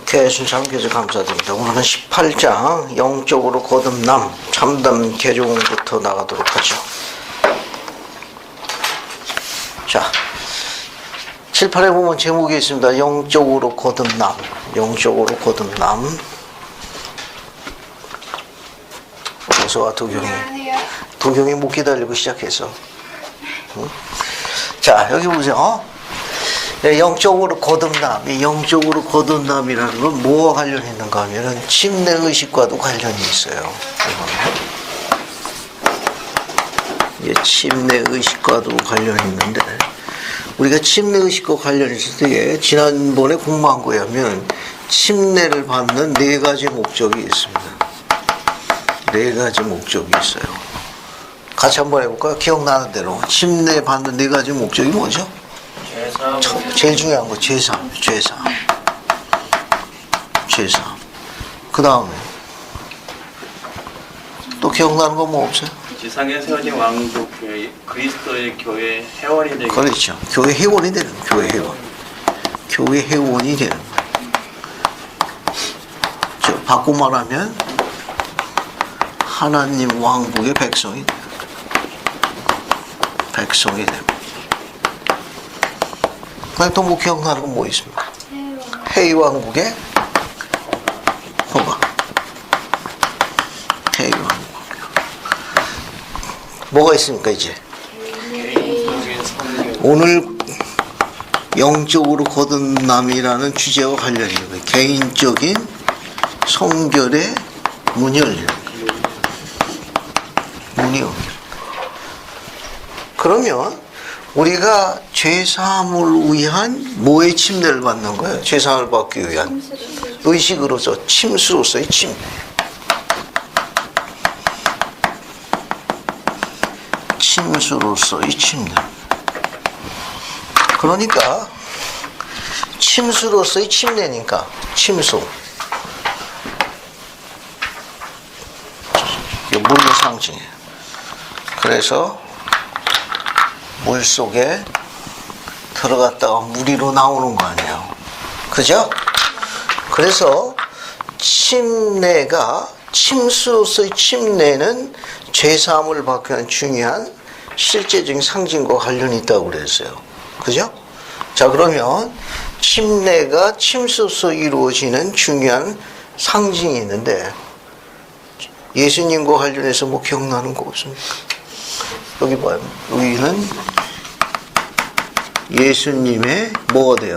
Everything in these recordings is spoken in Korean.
개순상 교수 감사드립니다. 오늘은 18장 영적으로 거듭남 참담 개종부터 나가도록 하죠. 자, 7, 8에 보면 제목이 있습니다. 영적으로 거듭남. 영적으로 거듭남. 어서와 도경이. 도경이 못 기다리고 시작해서. 응? 자, 여기 보세요. 영적으로 거듭남. 이 영적으로 거듭남이라는 건 뭐와 관련이 있는가 하면은 침례의식과도 관련이 있어요. 이게 침례의식과도 관련이 있는데, 우리가 침례의식과 관련이 있을 때 지난번에 공부한 거에 하면 침례를 받는 네 가지 목적이 있습니다. 네 가지 목적이 있어요. 같이 한번 해볼까요? 기억나는 대로. 침례 받는 네 가지 목적이 뭐죠? 제일 중요한 거 제삼. 그 다음에 또 기억나는 거 뭐 없어요? 지상에 세워진 왕국 교회, 그리스도의 교회 회원이 되는. 그렇죠. 교회 회원이 되는 교회 회원. 교회 회원이 되는 거예요. 바꿔 말하면 하나님 왕국의 백성이 돼요. 백성이 됩니다. 또 뭐 기억나는 건 뭐 있습니까? 해이왕국의 허가. 해이왕국. 뭐가 있습니까 이제? 오늘 영적으로 거듭남이라는 주제와 관련이 있는 거예요. 개인적인 성결의 문이 열려요. 문이 열려요. 그러면 우리가 죄사함을 위한 뭐의 침례를 받는 거예요? 죄사함을 받기 위한 의식으로서 침수로서의 침례. 침수로서의 침례. 그러니까 침수로서의 침례니까 침수. 이게 물의 상징이에요. 그래서 물 속에 들어갔다가 무리로 나오는 거 아니에요. 그죠? 그래서 침례가, 침수로서의 침례는 죄사함을 받기 위한 중요한 실제적인 상징과 관련이 있다고 그랬어요. 그죠? 자, 그러면 침례가 침수로서 이루어지는 중요한 상징이 있는데 예수님과 관련해서 뭐 기억나는 거 없습니까? 여기 봐요. 여기는 예수님의 뭐가 돼요?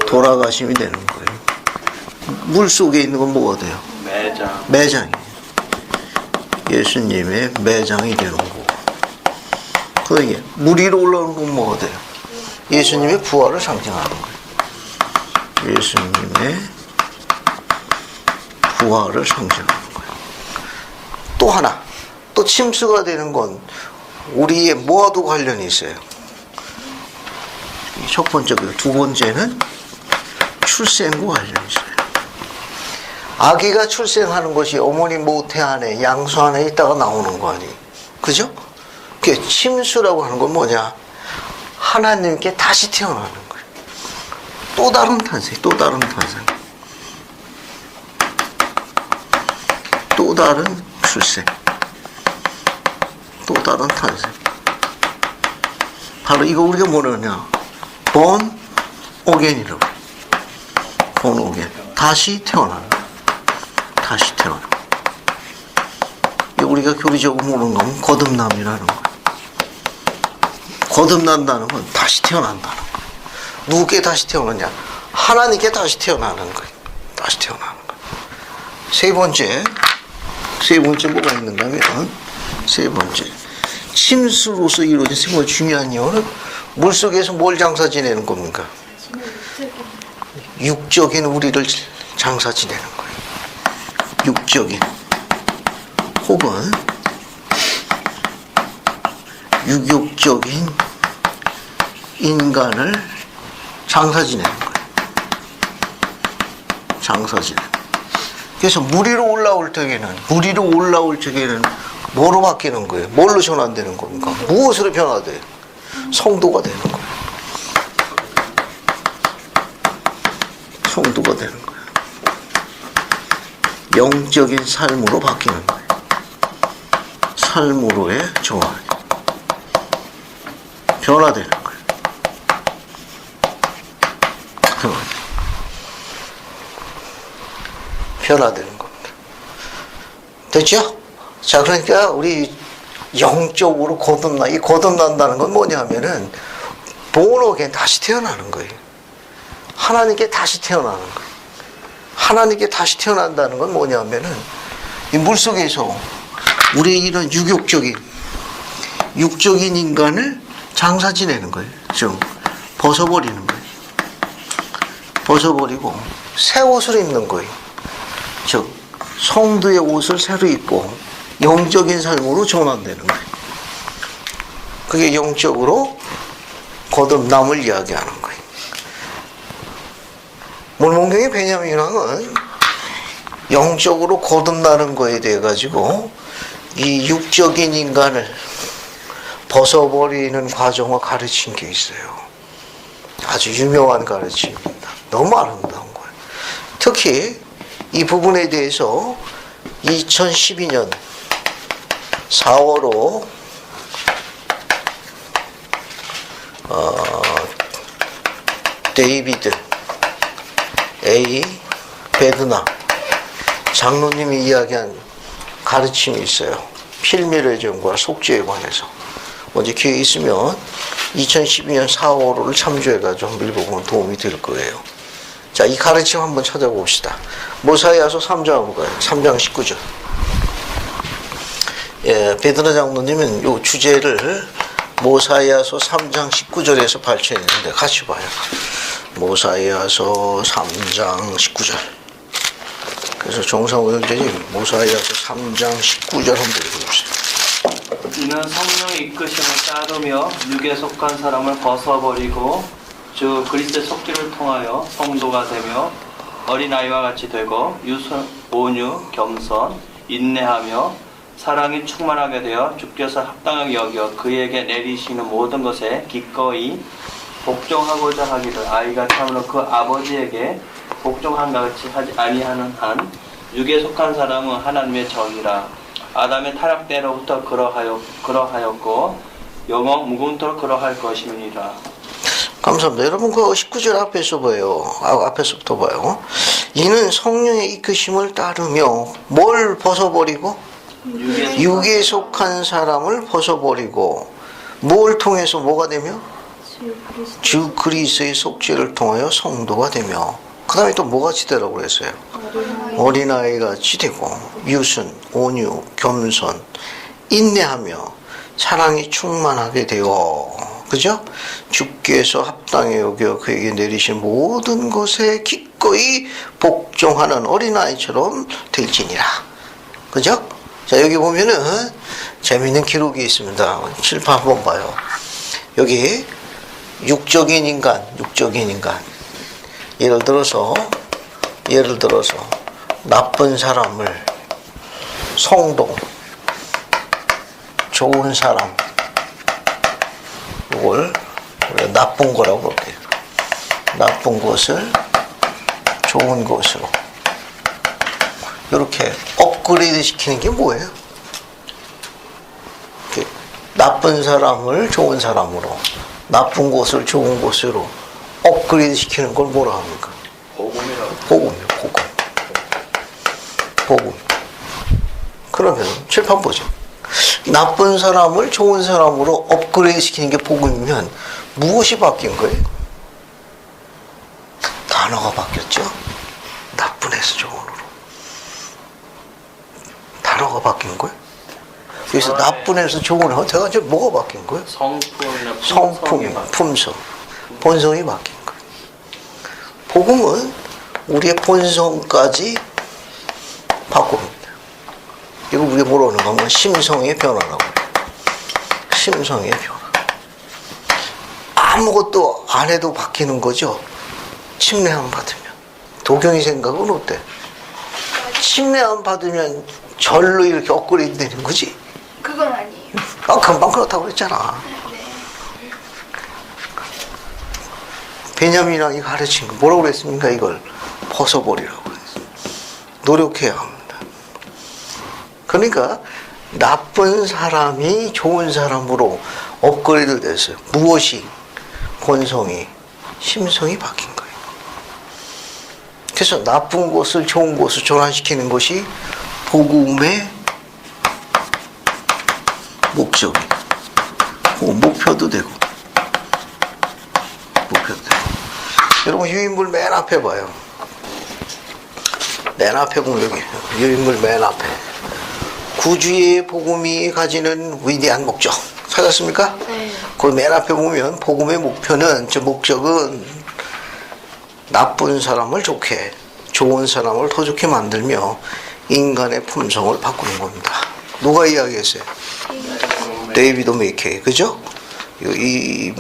돌아가심이 되는 거예요. 물 속에 있는 건 뭐가 돼요? 매장이에요. 예수님의 매장이 되는 거고. 그게 물 위로 올라오는 건 뭐가 돼요? 예수님의 부활을 상징하는 거예요. 예수님의 부활을 상징하는 거예요. 또 하나. 또 침수가 되는 건 우리의 뭐와도 관련이 있어요. 첫 번째고요. 두 번째는 출생과 관련이 있어요. 아기가 출생하는 것이 어머니 모태 안에, 양수 안에 있다가 나오는 거 아니에요. 그죠? 그게 침수라고 하는 건 뭐냐? 하나님께 다시 태어나는 거예요. 또 다른 탄생, 또 다른 탄생. 또 다른 출생. 또 다른 탄생. 바로 이거 우리가 뭐냐냐? born again이라고. born again. 다시 태어나는 거야. 다시 태어나는 거야. 우리가 교리적으로 모르는 건 거듭남이라는 거야. 거듭난다는 건 다시 태어난다는 거야. 누구께 다시 태어나냐? 하나님께 다시 태어나는 거야. 다시 태어나는 거야. 세 번째 뭐가 있는가 하면 세 번째, 침수로서 이루어진 세 번째 중요한 이유는 물속에서 뭘 장사 지내는 겁니까? 육적인 우리를 장사 지내는 거예요. 육적인 혹은 유욕적인 인간을 장사 지내는 거예요. 장사 지내는 거예요. 그래서 물 위로 올라올 적에는 뭐로 바뀌는 거예요? 뭘로 전환되는 겁니까? 무엇으로 변화돼요? 성도가 되는 거예요. 성도가 되는 거예요. 영적인 삶으로 바뀌는 거예요. 삶으로의 조화. 변화되는 거예요. 변화되는 겁니다. 됐죠? 자, 그러니까 우리 영적으로 이 거듭난다는 건 뭐냐면은 본어게 다시 태어나는 거예요. 하나님께 다시 태어나는 거예요. 하나님께 다시 태어난다는 건 뭐냐면은 이 물속에서 우리의 이런 육적인 인간을 장사 지내는 거예요. 좀 벗어버리는 거예요. 벗어버리고 새 옷을 입는 거예요. 즉 성도의 옷을 새로 입고 영적인 삶으로 전환되는 거예요. 그게 영적으로 거듭남을 이야기하는 거예요. 몰몬경의 베냐민 왕은 영적으로 거듭나는 거에 대해 가지고 이 육적인 인간을 벗어버리는 과정을 가르친 게 있어요. 아주 유명한 가르침입니다. 너무 아름다운 거예요. 특히 이 부분에 대해서 2012년 4월호 데이비드 A. 베드나 장로님이 이야기한 가르침이 있어요. 필미레전과 속죄에 관해서. 먼저 기회 있으면 2012년 4월호를 참조해가지고 한번 읽어보면 도움이 될 거예요. 자, 이 가르침 한번 찾아봅시다. 모사이아서 3장으로 가요. 3장 19절. 예, 베드나 장로님은 이 주제를 모사이아서 3장 19절에서 발췌했는데 같이 봐요. 모사이아서 3장 19절. 그래서 정상호 형제님 모사이아서 3장 19절 한번 읽어주세요. 이는 성령의 이끄심을 따르며 육에 속한 사람을 벗어버리고 즉 그리스도의 속죄를 통하여 성도가 되며 어린아이와 같이 되고 유순, 온유, 겸손, 인내하며 사랑이 충만하게 되어 주께서 합당하게 여겨 그에게 내리시는 모든 것에 기꺼이 복종하고자 하기를 아이가 참으로 그 아버지에게 복종한가 같이 하지 아니하는 한 육에 속한 사람은 하나님의 적이라. 아담의 타락 때로부터 그러하였고 영원 무궁토록 그러할 것임이니라. 감사합니다. 여러분 그 19절 앞에서 봐요. 앞에서부터 봐요. 이는 성령의 이끄심을 따르며 뭘 벗어버리고? 육에 속한 사람을 벗어버리고 뭘 통해서 뭐가 되며? 주 그리스도의 속죄를 통하여 성도가 되며 그 다음에 또 뭐같이 되라고 그랬어요? 어린아이같이 되고 유순, 온유, 겸손, 인내하며 사랑이 충만하게 되어 그죠? 주께서 합당히 여겨 그에게 내리신 모든 것에 기꺼이 복종하는 어린아이처럼 될지니라. 그죠? 자, 여기 보면은 재미있는 기록이 있습니다. 칠판 한번 봐요. 여기 육적인 인간. 예를 들어서 나쁜 사람을 성도, 좋은 사람, 이걸 우리가 나쁜 거라고 볼게요. 나쁜 것을 좋은 것으로 이렇게 업그레이드 시키는 게 뭐예요? 나쁜 사람을 좋은 사람으로, 나쁜 것을 좋은 것으로 업그레이드 시키는 걸 뭐라 합니까? 복음이라고. 복음이요, 복음. 그러면 칠판 보죠. 나쁜 사람을 좋은 사람으로 업그레이드 시키는 게 복음이면 무엇이 바뀐 거예요? 단어가 바뀌었죠? 나쁜에서 좋은으로. 단어가 바뀐 거예요? 그래서 나쁜에서 좋은으로 제가 이제 뭐가 바뀐 거예요? 성품, 품성, 본성이 바뀐 거예요. 복음은 우리의 본성까지 바꿉니다. 이거 우리가 모르는 거면 심성의 변화라고 해요. 심성의 변화. 아무것도 안 해도 바뀌는 거죠. 침례 안 받으면. 도경이 생각은 어때? 침례 안 받으면 절로 이렇게 업그레이드 되는 거지? 그건 아니에요. 금방 그렇다고 그랬잖아. 네. 베냐민 왕이 가르친 거 뭐라고 그랬습니까? 이걸 벗어버리라고 해요. 노력해야 합니다. 그러니까 나쁜 사람이 좋은 사람으로 업그레이드 됐어요. 무엇이? 본성이, 심성이 바뀐 거예요. 그래서 나쁜 것을 좋은 것을 전환시키는 것이 복음의 목적이에요. 목표도 되고. 여러분 유인물 맨 앞에 봐요. 맨 앞에 보면 여기 유인물 맨 앞에 구주의 복음이 가지는 위대한 목적 찾았습니까? 네. 그 맨 앞에 보면 복음의 목표는 저 목적은 나쁜 사람을 좋게 좋은 사람을 더 좋게 만들며 인간의 품성을 바꾸는 겁니다. 누가 이야기했어요? 데이비드 메이케이, 그죠? 이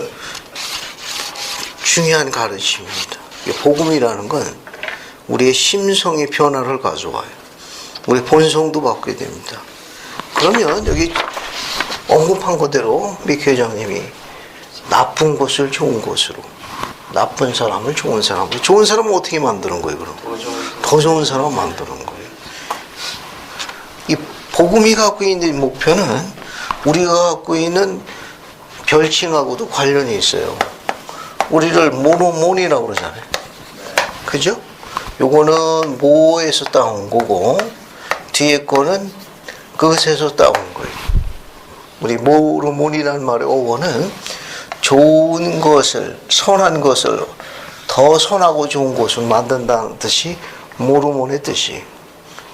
중요한 가르침입니다. 복음이라는 건 우리의 심성의 변화를 가져와요. 우리 본성도 바뀌게 됩니다. 그러면 여기 언급한 그대로 미키 회장님이 나쁜 것을 좋은 것으로, 나쁜 사람을 좋은 사람으로, 좋은 사람은 어떻게 만드는 거예요, 그럼? 더 좋은 사람을 만드는 거예요. 이 복음이 갖고 있는 목표는 우리가 갖고 있는 별칭하고도 관련이 있어요. 우리를 모노몬이라고 그러잖아요. 그죠? 요거는 모에서 따온 거고, 뒤에 거는 그것에서 따온 거예요. 우리 모노몬이라는 말의 어원은 좋은 것을, 선한 것을 더 선하고 좋은 것을 만든다는 뜻이 모르몬의 뜻이,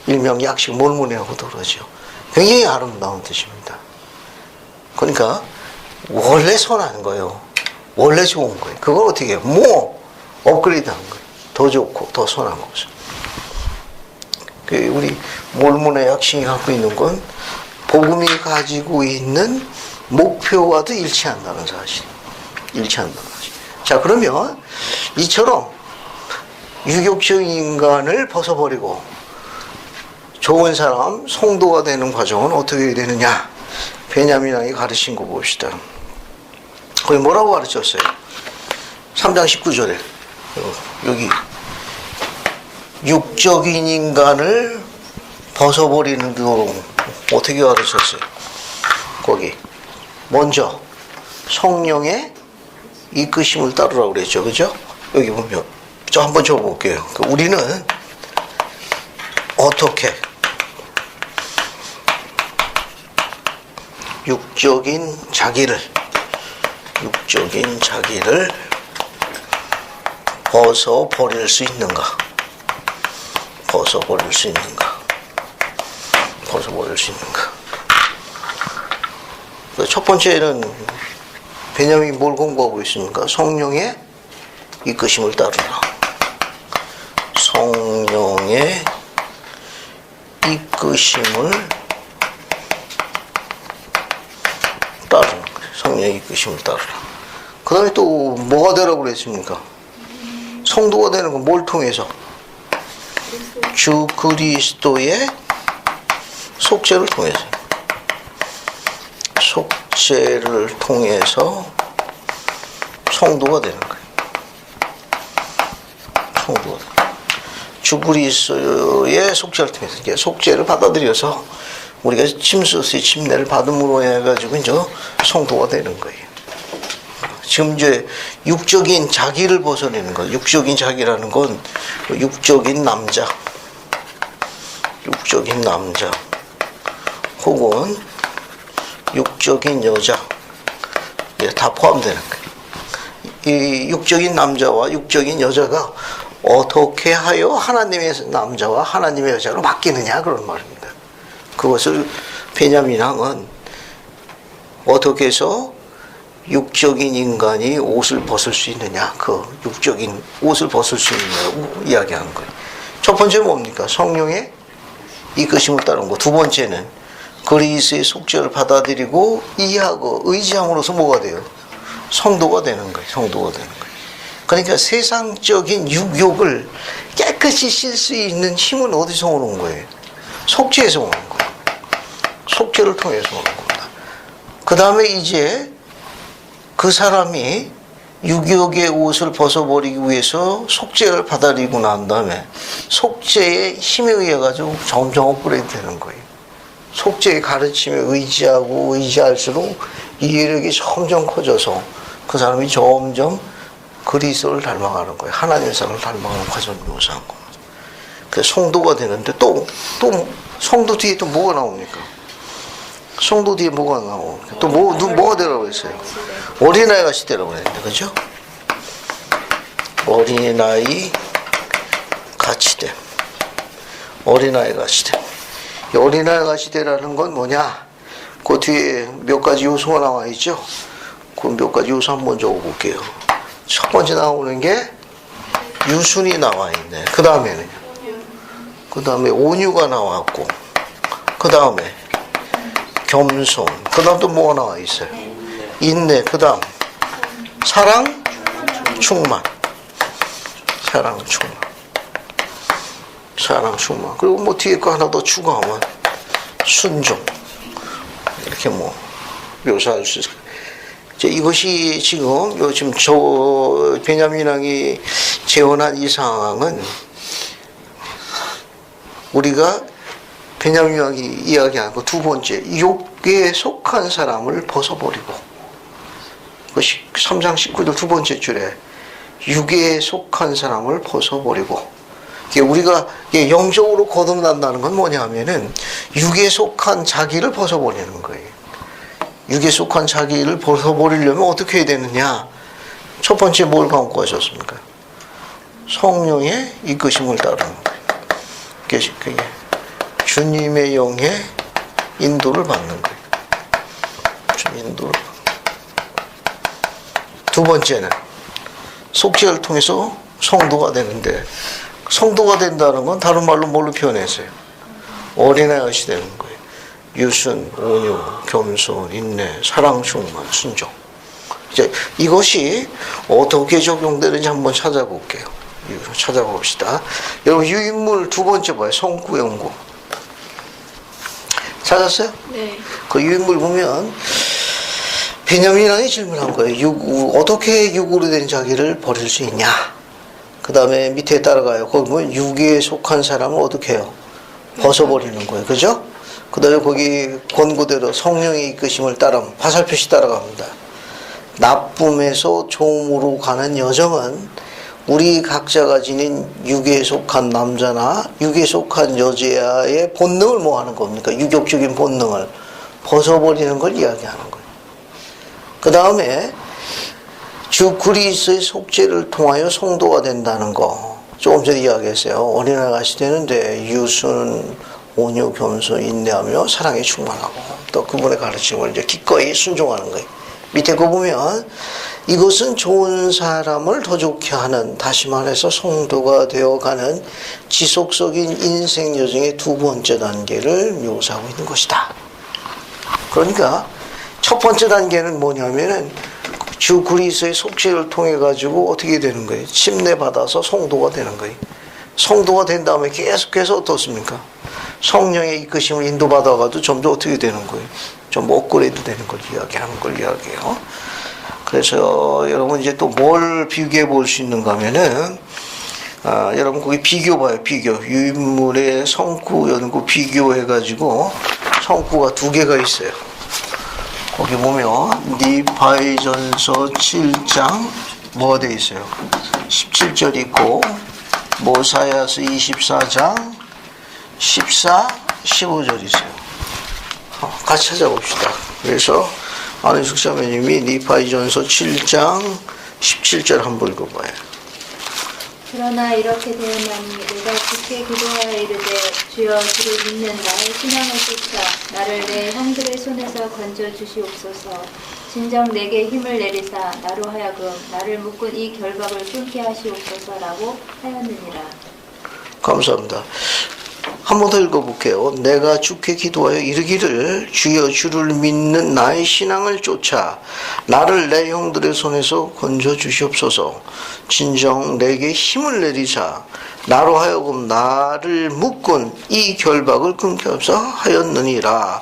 일명 약식 몰몬이라고도 그러죠. 굉장히 아름다운 뜻입니다. 그러니까 원래 선한 거예요. 원래 좋은 거예요. 그걸 어떻게 해요? 업그레이드 한 거예요. 더 좋고 더 선한 것을. 우리 몰몬의 약식이 갖고 있는 건 복음이 가지고 있는 목표와도 일치한다는 사실. 일치한다는 사실. 자, 그러면 이처럼 유격적인 인간을 벗어버리고 좋은 사람, 성도가 되는 과정은 어떻게 되느냐? 베냐민 왕이 가르친 거 봅시다. 거기 뭐라고 가르쳤어요? 3장 19절에 여기 육적인 인간을 벗어버리는 도로 어떻게 가르쳤어요? 거기 먼저 성령의 이끄심을 따르라고 그랬죠, 그죠? 여기 보면 저 한번 적어볼게요. 우리는 어떻게 육적인 자기를 벗어버릴 수 있는가? 벗어버릴 수 있는가? 첫 번째는 베냐민이 뭘 공부하고 있습니까? 성령의 이끄심을 따르라. 성령의 이끄심을 따르는 거예요. 성령의 이끄심을 따르라. 그 다음에 또 뭐가 되라고 그랬습니까? 성도가 되는 건 뭘 통해서? 주 그리스도의 속죄를 통해서. 속죄를 통해서 성도가 되는 거예요. 주 그리스도의 속죄를 통해서 속죄를 받아들여서 우리가 침수의 침례를 받음으로 해가지고 이제 성도가 되는 거예요. 지금 이제 육적인 자기를 벗어내는 거예요. 육적인 자기라는 건 육적인 남자 혹은 육적인 여자 다 포함되는 거예요. 이 육적인 남자와 육적인 여자가 어떻게 하여 하나님의 남자와 하나님의 여자로 바뀌느냐 그런 말입니다. 그것을 베냐민 왕은 어떻게 해서 육적인 인간이 옷을 벗을 수 있느냐, 그 육적인 옷을 벗을 수 있느냐고 이야기하는 거예요. 첫 번째는 뭡니까? 성령의 이끄심을 따르는 거. 두 번째는 그리스도의 속죄를 받아들이고 이해하고 의지함으로써 뭐가 돼요? 성도가 되는 거예요. 그러니까 세상적인 육욕을 깨끗이 실 수 있는 힘은 어디서 오는 거예요? 속죄에서 오는 거예요. 속죄를 통해서 오는 겁니다. 그 다음에 이제 그 사람이 유격의 옷을 벗어버리기 위해서 속죄를 받아들이고 난 다음에 속죄의 힘에 의해 가지고 점점 업그레이드 되는 거예요. 속죄의 가르침에 의지하고 의지할수록 이해력이 점점 커져서 그 사람이 점점 그리스도를 닮아가는 거예요. 하나님의 사람을 닮아가는 과정을 묘사한 겁니다. 그래서 성도가 되는데 또 성도 뒤에 또 뭐가 나옵니까? 성도 뒤에 뭐가 나옵니까? 또 뭐가 되라고 했어요? 어린아이 같이 되라고 했는데, 그죠? 어린아이 같이 돼. 어린아이 같이 돼. 이 어린아이 같이 되라는 건 뭐냐? 그 뒤에 몇 가지 요소가 나와 있죠? 그 몇 가지 요소 한번 적어볼게요. 첫 번째 나오는 게 유순이 나와 있네. 그 다음에 온유가 나왔고, 그 다음에 겸손, 그 다음 또 뭐가 나와 있어요? 인내, 그 다음 사랑, 충만. 그리고 뭐 뒤에 거 하나 더 추가하면 순종. 이렇게 뭐 묘사할 수 있어요. 이것이 지금 요즘 베냐민 왕이 재혼한 이 상황은 우리가 베냐민 왕이 이야기한 그 두 번째, 욕에 속한 사람을 벗어버리고, 그 3장 19절 두 번째 줄에 육에 속한 사람을 벗어버리고, 우리가 영적으로 거듭난다는 건 뭐냐 하면은 육에 속한 자기를 벗어버리는 거예요. 육에 속한 자기를 벗어버리려면 어떻게 해야 되느냐? 첫 번째 뭘 갖고 하셨습니까? 성령의 이끄심을 따르는 거예요. 그게 주님의 영의 인도를 받는 거예요. 두 번째는 속죄를 통해서 성도가 되는데, 성도가 된다는 건 다른 말로 뭘로 표현했어요? 어린아이 같이 되는 거예요. 유순, 온유, 겸손, 인내, 사랑, 충만, 순종. 이제 이것이 어떻게 적용되는지 한번 찾아볼게요. 찾아봅시다. 여러분, 유인물 두 번째 봐요. 성구연구. 찾았어요? 네. 그 유인물 보면 베냐민 왕이 질문한 거예요. 어떻게 육으로 된 자기를 버릴 수 있냐? 그 다음에 밑에 따라가요. 거기 보면 육에 속한 사람을 어떻게 해요? 벗어버리는 거예요. 그죠? 그 다음에 거기 권고대로 성령의 이끄심을 따라 화살표시 따라갑니다. 나쁨에서 좋음으로 가는 여정은 우리 각자가 지닌 육에 속한 남자나 육에 속한 여자의 본능을 뭐 하는 겁니까? 유격적인 본능을 벗어버리는 걸 이야기하는 거예요. 그 다음에 주 그리스도의 속죄를 통하여 성도가 된다는 거 조금 전에 이야기했어요. 어린아이 같이 되는데 유순, 온유, 겸손, 인내하며 사랑에 충만하고 또 그분의 가르침을 이제 기꺼이 순종하는 거예요. 밑에 거 보면 이것은 좋은 사람을 더 좋게 하는, 다시 말해서 성도가 되어가는 지속적인 인생 여정의 두 번째 단계를 묘사하고 있는 것이다. 그러니까 첫 번째 단계는 뭐냐면은 주 그리스도의 속죄를 통해 가지고 어떻게 되는 거예요? 침례 받아서 성도가 되는 거예요. 성도가 된 다음에 계속해서 어떻습니까? 성령의 이끄심을 인도받아가도 점점 어떻게 되는 거예요? 좀 업그레이드 되는 걸 이야기하는 걸 이야기해요. 그래서 여러분 이제 또 뭘 비교해 볼 수 있는가 하면은, 여러분 거기 비교 봐요. 비교. 유인물의 성구, 연구 비교해가지고 성구가 두 개가 있어요. 거기 보면 니바이전서 7장 뭐가 돼 있어요? 17절 있고, 모사야서 24장 14, 15절 있어요. 같이 찾아봅시다. 그래서 안희숙 자매님이 니바이전서 7장 17절 한번 읽어봐요. 그러나 이렇게 되었나니 내가 굳게 기도하여 이르되 주여 주를 믿는 나의 신앙을 쫓아 나를 내 형들의 손에서 건져 주시옵소서. 진정 내게 힘을 내리사 나로 하여금 나를 묶은 이 결박을 끊게 하시옵소서라고 하였느니라. 감사합니다. 한 번 더 읽어볼게요. 내가 주께 기도하여 이르기를 주여 주를 믿는 나의 신앙을 쫓아 나를 내 형들의 손에서 건져 주시옵소서. 진정 내게 힘을 내리사 나로 하여금 나를 묶은 이 결박을 끊겨서 하였느니라.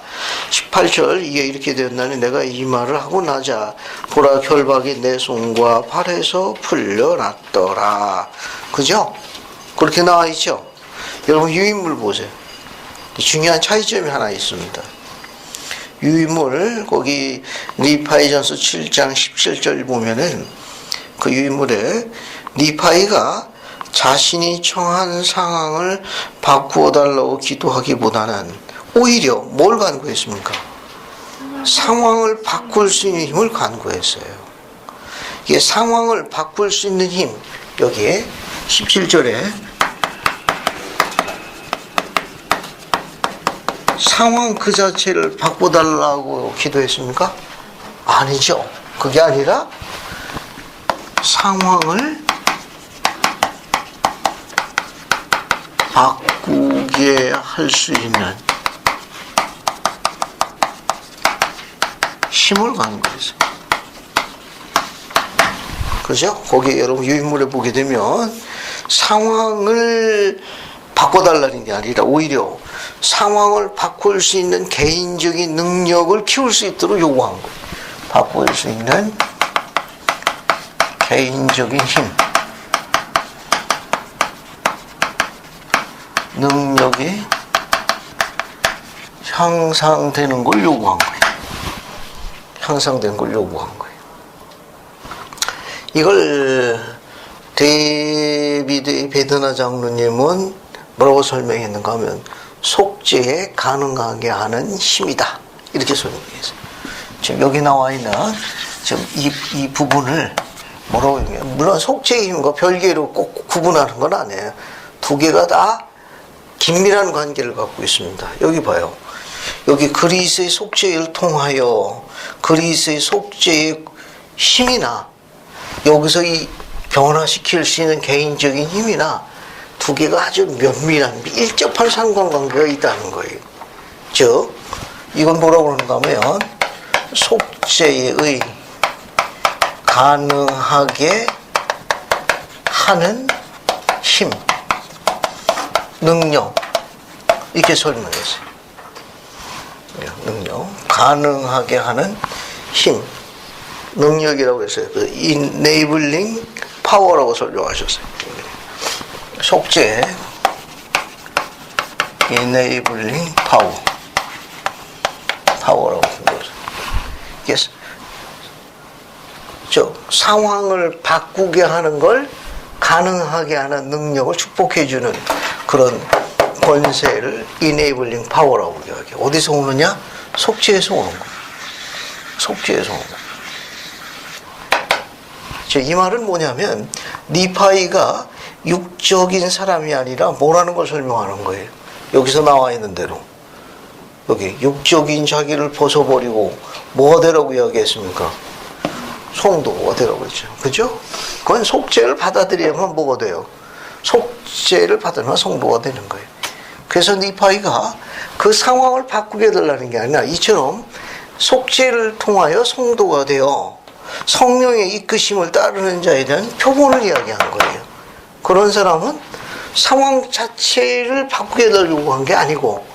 18절 이게 이렇게 되었나니 내가 이 말을 하고 나자 보라 결박이 내 손과 발에서 풀려났더라. 그죠? 그렇게 나와 있죠? 여러분 유인물 보세요. 중요한 차이점이 하나 있습니다. 유인물 거기 니파이전서 7장 17절 보면은 그 유인물에 니파이가 자신이 처한 상황을 바꾸어 달라고 기도하기보다는 오히려 뭘 간구했습니까? 상황을 바꿀 수 있는 힘을 간구했어요. 이게 상황을 바꿀 수 있는 힘, 여기에 17절에 상황 그 자체를 바꿔달라고 기도했습니까? 아니죠. 그게 아니라 상황을 바꾸게 할 수 있는 힘을 간구했어요. 그죠? 거기 여러분 유인물에 보게 되면 상황을 바꿔달라는 게 아니라 오히려 상황을 바꿀 수 있는 개인적인 능력을 키울 수 있도록 요구한 거예요. 바꿀 수 있는 개인적인 힘, 능력이 향상되는 걸 요구한 거예요. 향상된 걸 요구한 거예요. 이걸 데이비드 베드나 장로님은 뭐라고 설명했는가 하면 속죄에 가능하게 하는 힘이다. 이렇게 설명했어요. 지금 여기 나와 있는 지금 이 부분을 뭐라고 얘기해요? 물론 속죄의 힘과 별개로 꼭 구분하는 건 아니에요. 두 개가 다 긴밀한 관계를 갖고 있습니다. 여기 봐요. 여기 그리스의 속죄를 통하여 그리스의 속죄의 힘이나 여기서 이 변화시킬 수 있는 개인적인 힘이나 두 개가 아주 면밀한 밀접한 상관관계가 있다는 거예요. 즉 이건 뭐라고 그러는가 하면 속죄의 가능하게 하는 힘, 능력 이렇게 설명했어요. 능력, 가능하게 하는 힘, 능력이라고 했어요. 그 enabling power라고 설명하셨어요. 속죄, enabling power라고 설명했어요. yes. 상황을 바꾸게 하는 걸 가능하게 하는 능력을 축복해주는 그런 권세를 enabling power라고 이야기해요. 어디서 오느냐? 속죄에서 오는 거예요. 속죄에서 오는 거예요. 이 말은 뭐냐면 니파이가 육적인 사람이 아니라 뭐라는 걸 설명하는 거예요. 여기서 나와 있는 대로 여기 육적인 자기를 벗어버리고 뭐가 되라고 이야기했습니까? 성도가 되라고 했죠. 그죠? 그건 속죄를 받아들여야만 뭐가 돼요? 속죄를 받으면 성도가 되는 거예요. 그래서 니파이가 그 상황을 바꾸게 해달라는 게 아니라 이처럼 속죄를 통하여 성도가 되어 성령의 이끄심을 따르는 자에 대한 표본을 이야기하는 거예요. 그런 사람은 상황 자체를 바꾸게 해달라고 한 게 아니고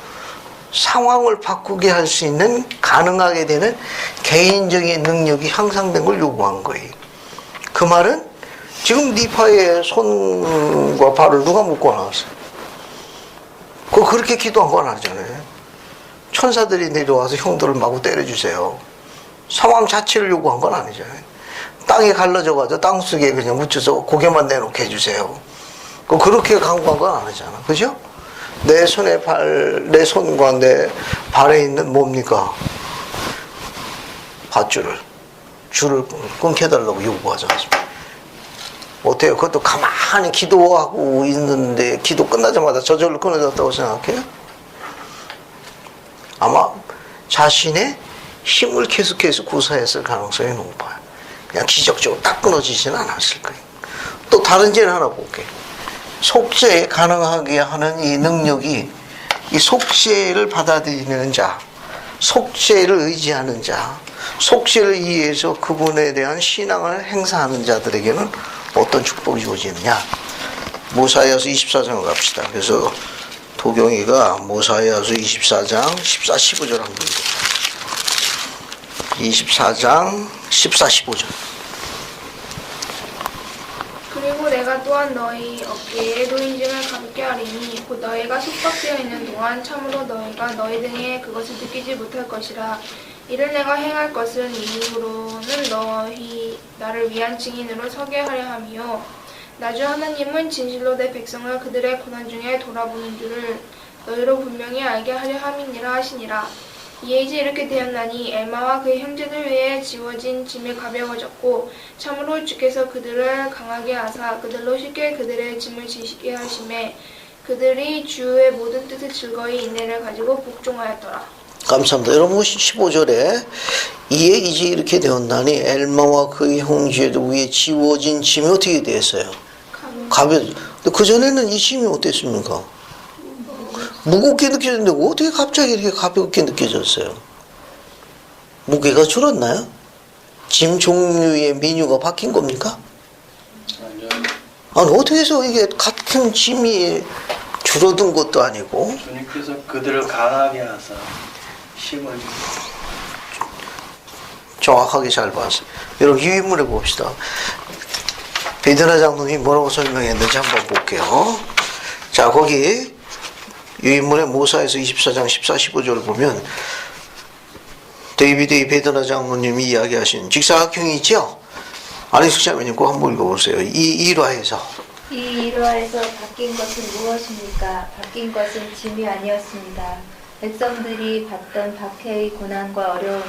상황을 바꾸게 할 수 있는 가능하게 되는 개인적인 능력이 향상된 걸 요구한 거예요. 그 말은 지금 니파의 손과 발을 누가 묶고 나왔어요? 그렇게 기도한 건 아니잖아요. 천사들이 내려와서 형들을 마구 때려주세요. 상황 자체를 요구한 건 아니잖아요. 땅에 갈라져가지고 땅속에 그냥 묻혀서 고개만 내놓게 해주세요. 그렇게 간구한 건 아니잖아. 그죠? 내 손과 내 발에 있는 뭡니까? 줄을 끊겨달라고 요구하지 않습니까? 어때요? 그것도 가만히 기도하고 있는데 기도 끝나자마자 저절로 끊어졌다고 생각해요? 아마 자신의 힘을 계속해서 구사했을 가능성이 높아요. 그냥 기적적으로 딱 끊어지지는 않았을 거예요. 또 다른 예를 하나 볼게요. 속죄에 가능하게 하는 이 능력이 이 속죄를 받아들이는 자, 속죄를 의지하는 자, 속죄를 이해해서 그분에 대한 신앙을 행사하는 자들에게는 어떤 축복이 주어지느냐? 모사이아서 24장을 갑시다. 그래서 도경이가 모사이아서 24장 14, 15절 한번 읽어요. 24장 14, 15절. 그리고 내가 또한 너희 어깨에 노인증을 가볍게 하리니 곧 너희가 속박되어 있는 동안 참으로 너희가 너희 등에 그것을 느끼지 못할 것이라. 이를 내가 행할 것은 이후로는 너희 나를 위한 증인으로 서게 하려 함이요 나 주 하나님은 진실로 내 백성을 그들의 고난 중에 돌아보는 줄을 너희로 분명히 알게 하려 함이니라 하시니라. 이에 이제 이렇게 되었나니 엘마와 그의 형제들 외에 지워진 짐이 가벼워졌고 참으로 주께서 그들을 강하게 하사 그들로 쉽게 그들의 짐을 지시게 하심에 그들이 주의 모든 뜻을 즐거이 인내를 가지고 복종하였더라. 감사합니다. 여러분 15절에 이에 이제 이렇게 되었나니 엘마와 그의 형제들 위에 지워진 짐이 어떻게 됐어요? 가벼워졌어요. 근데 그전에는 이 짐이 어땠습니까? 무겁게 느껴졌는데 어떻게 갑자기 이렇게 가볍게 느껴졌어요? 무게가 줄었나요? 짐 종류의 메뉴가 바뀐 겁니까? 아니 어떻게 해서 이게 같은 짐이 줄어든 것도 아니고 주님께서 그들을 강하게 하사 힘을 정확하게 잘 봤어요. 여러분 유인물에 봅시다. 베드나 장로님이 뭐라고 설명했는지 한번 볼게요. 자 거기 유인물의 모사에서 24장 14, 15절을 보면 데이비드의 베드나 장로님이 이야기하신 직사각형이 있죠? 안희숙 자매님 꼭 한번 읽어보세요. 이 일화에서 이 일화에서 바뀐 것은 무엇입니까? 바뀐 것은 짐이 아니었습니다. 백성들이 받던 박해의 고난과 어려움은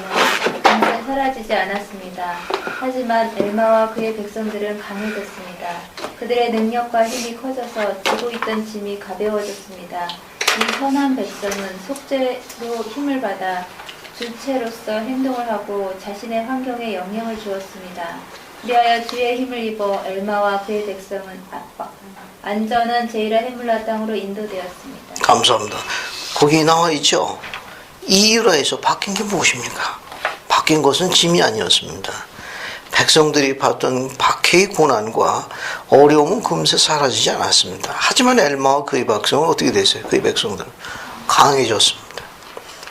당장 사라지지 않았습니다. 하지만 엘마와 그의 백성들은 강해졌습니다. 그들의 능력과 힘이 커져서 지고 있던 짐이 가벼워졌습니다. 이 선한 백성은 속죄로 힘을 받아 주체로서 행동을 하고 자신의 환경에 영향을 주었습니다. 그리하여 주의 힘을 입어 엘마와 그의 백성은 안전한 제이라 헤물라 땅으로 인도되었습니다. 감사합니다. 거기 나와 있죠? 이 일화에서 바뀐 게 무엇입니까? 바뀐 것은 짐이 아니었습니다. 백성들이 받던 박해의 고난과 어려움은 금세 사라지지 않았습니다. 하지만 엘마와 그의 백성은 어떻게 됐어요? 그의 백성들은 강해졌습니다.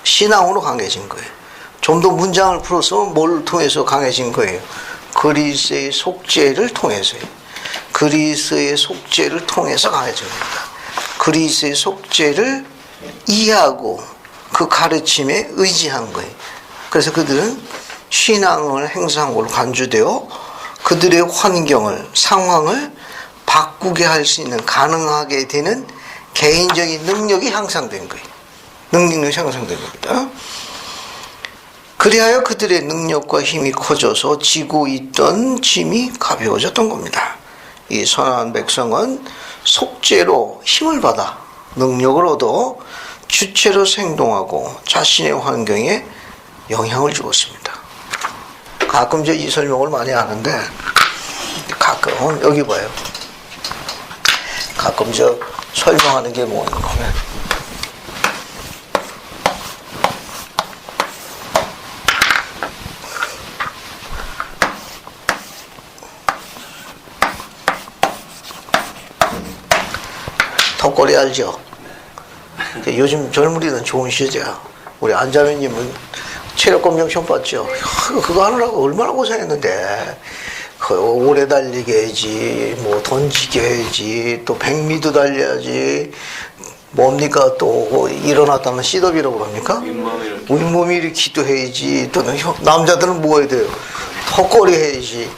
신앙으로 강해진 거예요. 좀 더 문장을 풀어서 뭘 통해서 강해진 거예요? 그리스의 속죄를 통해서요. 그리스의 속죄를 통해서 강해진 겁니다. 그리스의 속죄를 이해하고 그 가르침에 의지한 거예요. 그래서 그들은 신앙을 행사한 걸로 간주되어 그들의 환경을, 상황을 바꾸게 할 수 있는, 가능하게 되는 개인적인 능력이 향상된 거예요. 능력이 향상된 겁니다. 그리하여 그들의 능력과 힘이 커져서 지고 있던 짐이 가벼워졌던 겁니다. 이 선한 백성은 속죄로 힘을 받아 능력을 얻어 주체로 행동하고 자신의 환경에 영향을 주었습니다. 가끔 이 설명을 많이 하는데 가끔 여기 봐요. 가끔 설명하는 게 뭐냐면 턱걸이 알죠? 요즘 젊은이는 좋은 시대야. 우리 안자매님은 체력검정 시험 봤죠? 그거 하느라고 얼마나 고생했는데 오래 달리게 해야지, 뭐 던지게 해야지, 또 100미도 달려야지, 뭡니까 또 일어났다면 시덥이라고 그럽니까? 윗몸 일으키도 해야지, 또 남자들은 뭐 해야 돼요? 턱걸이 해야지.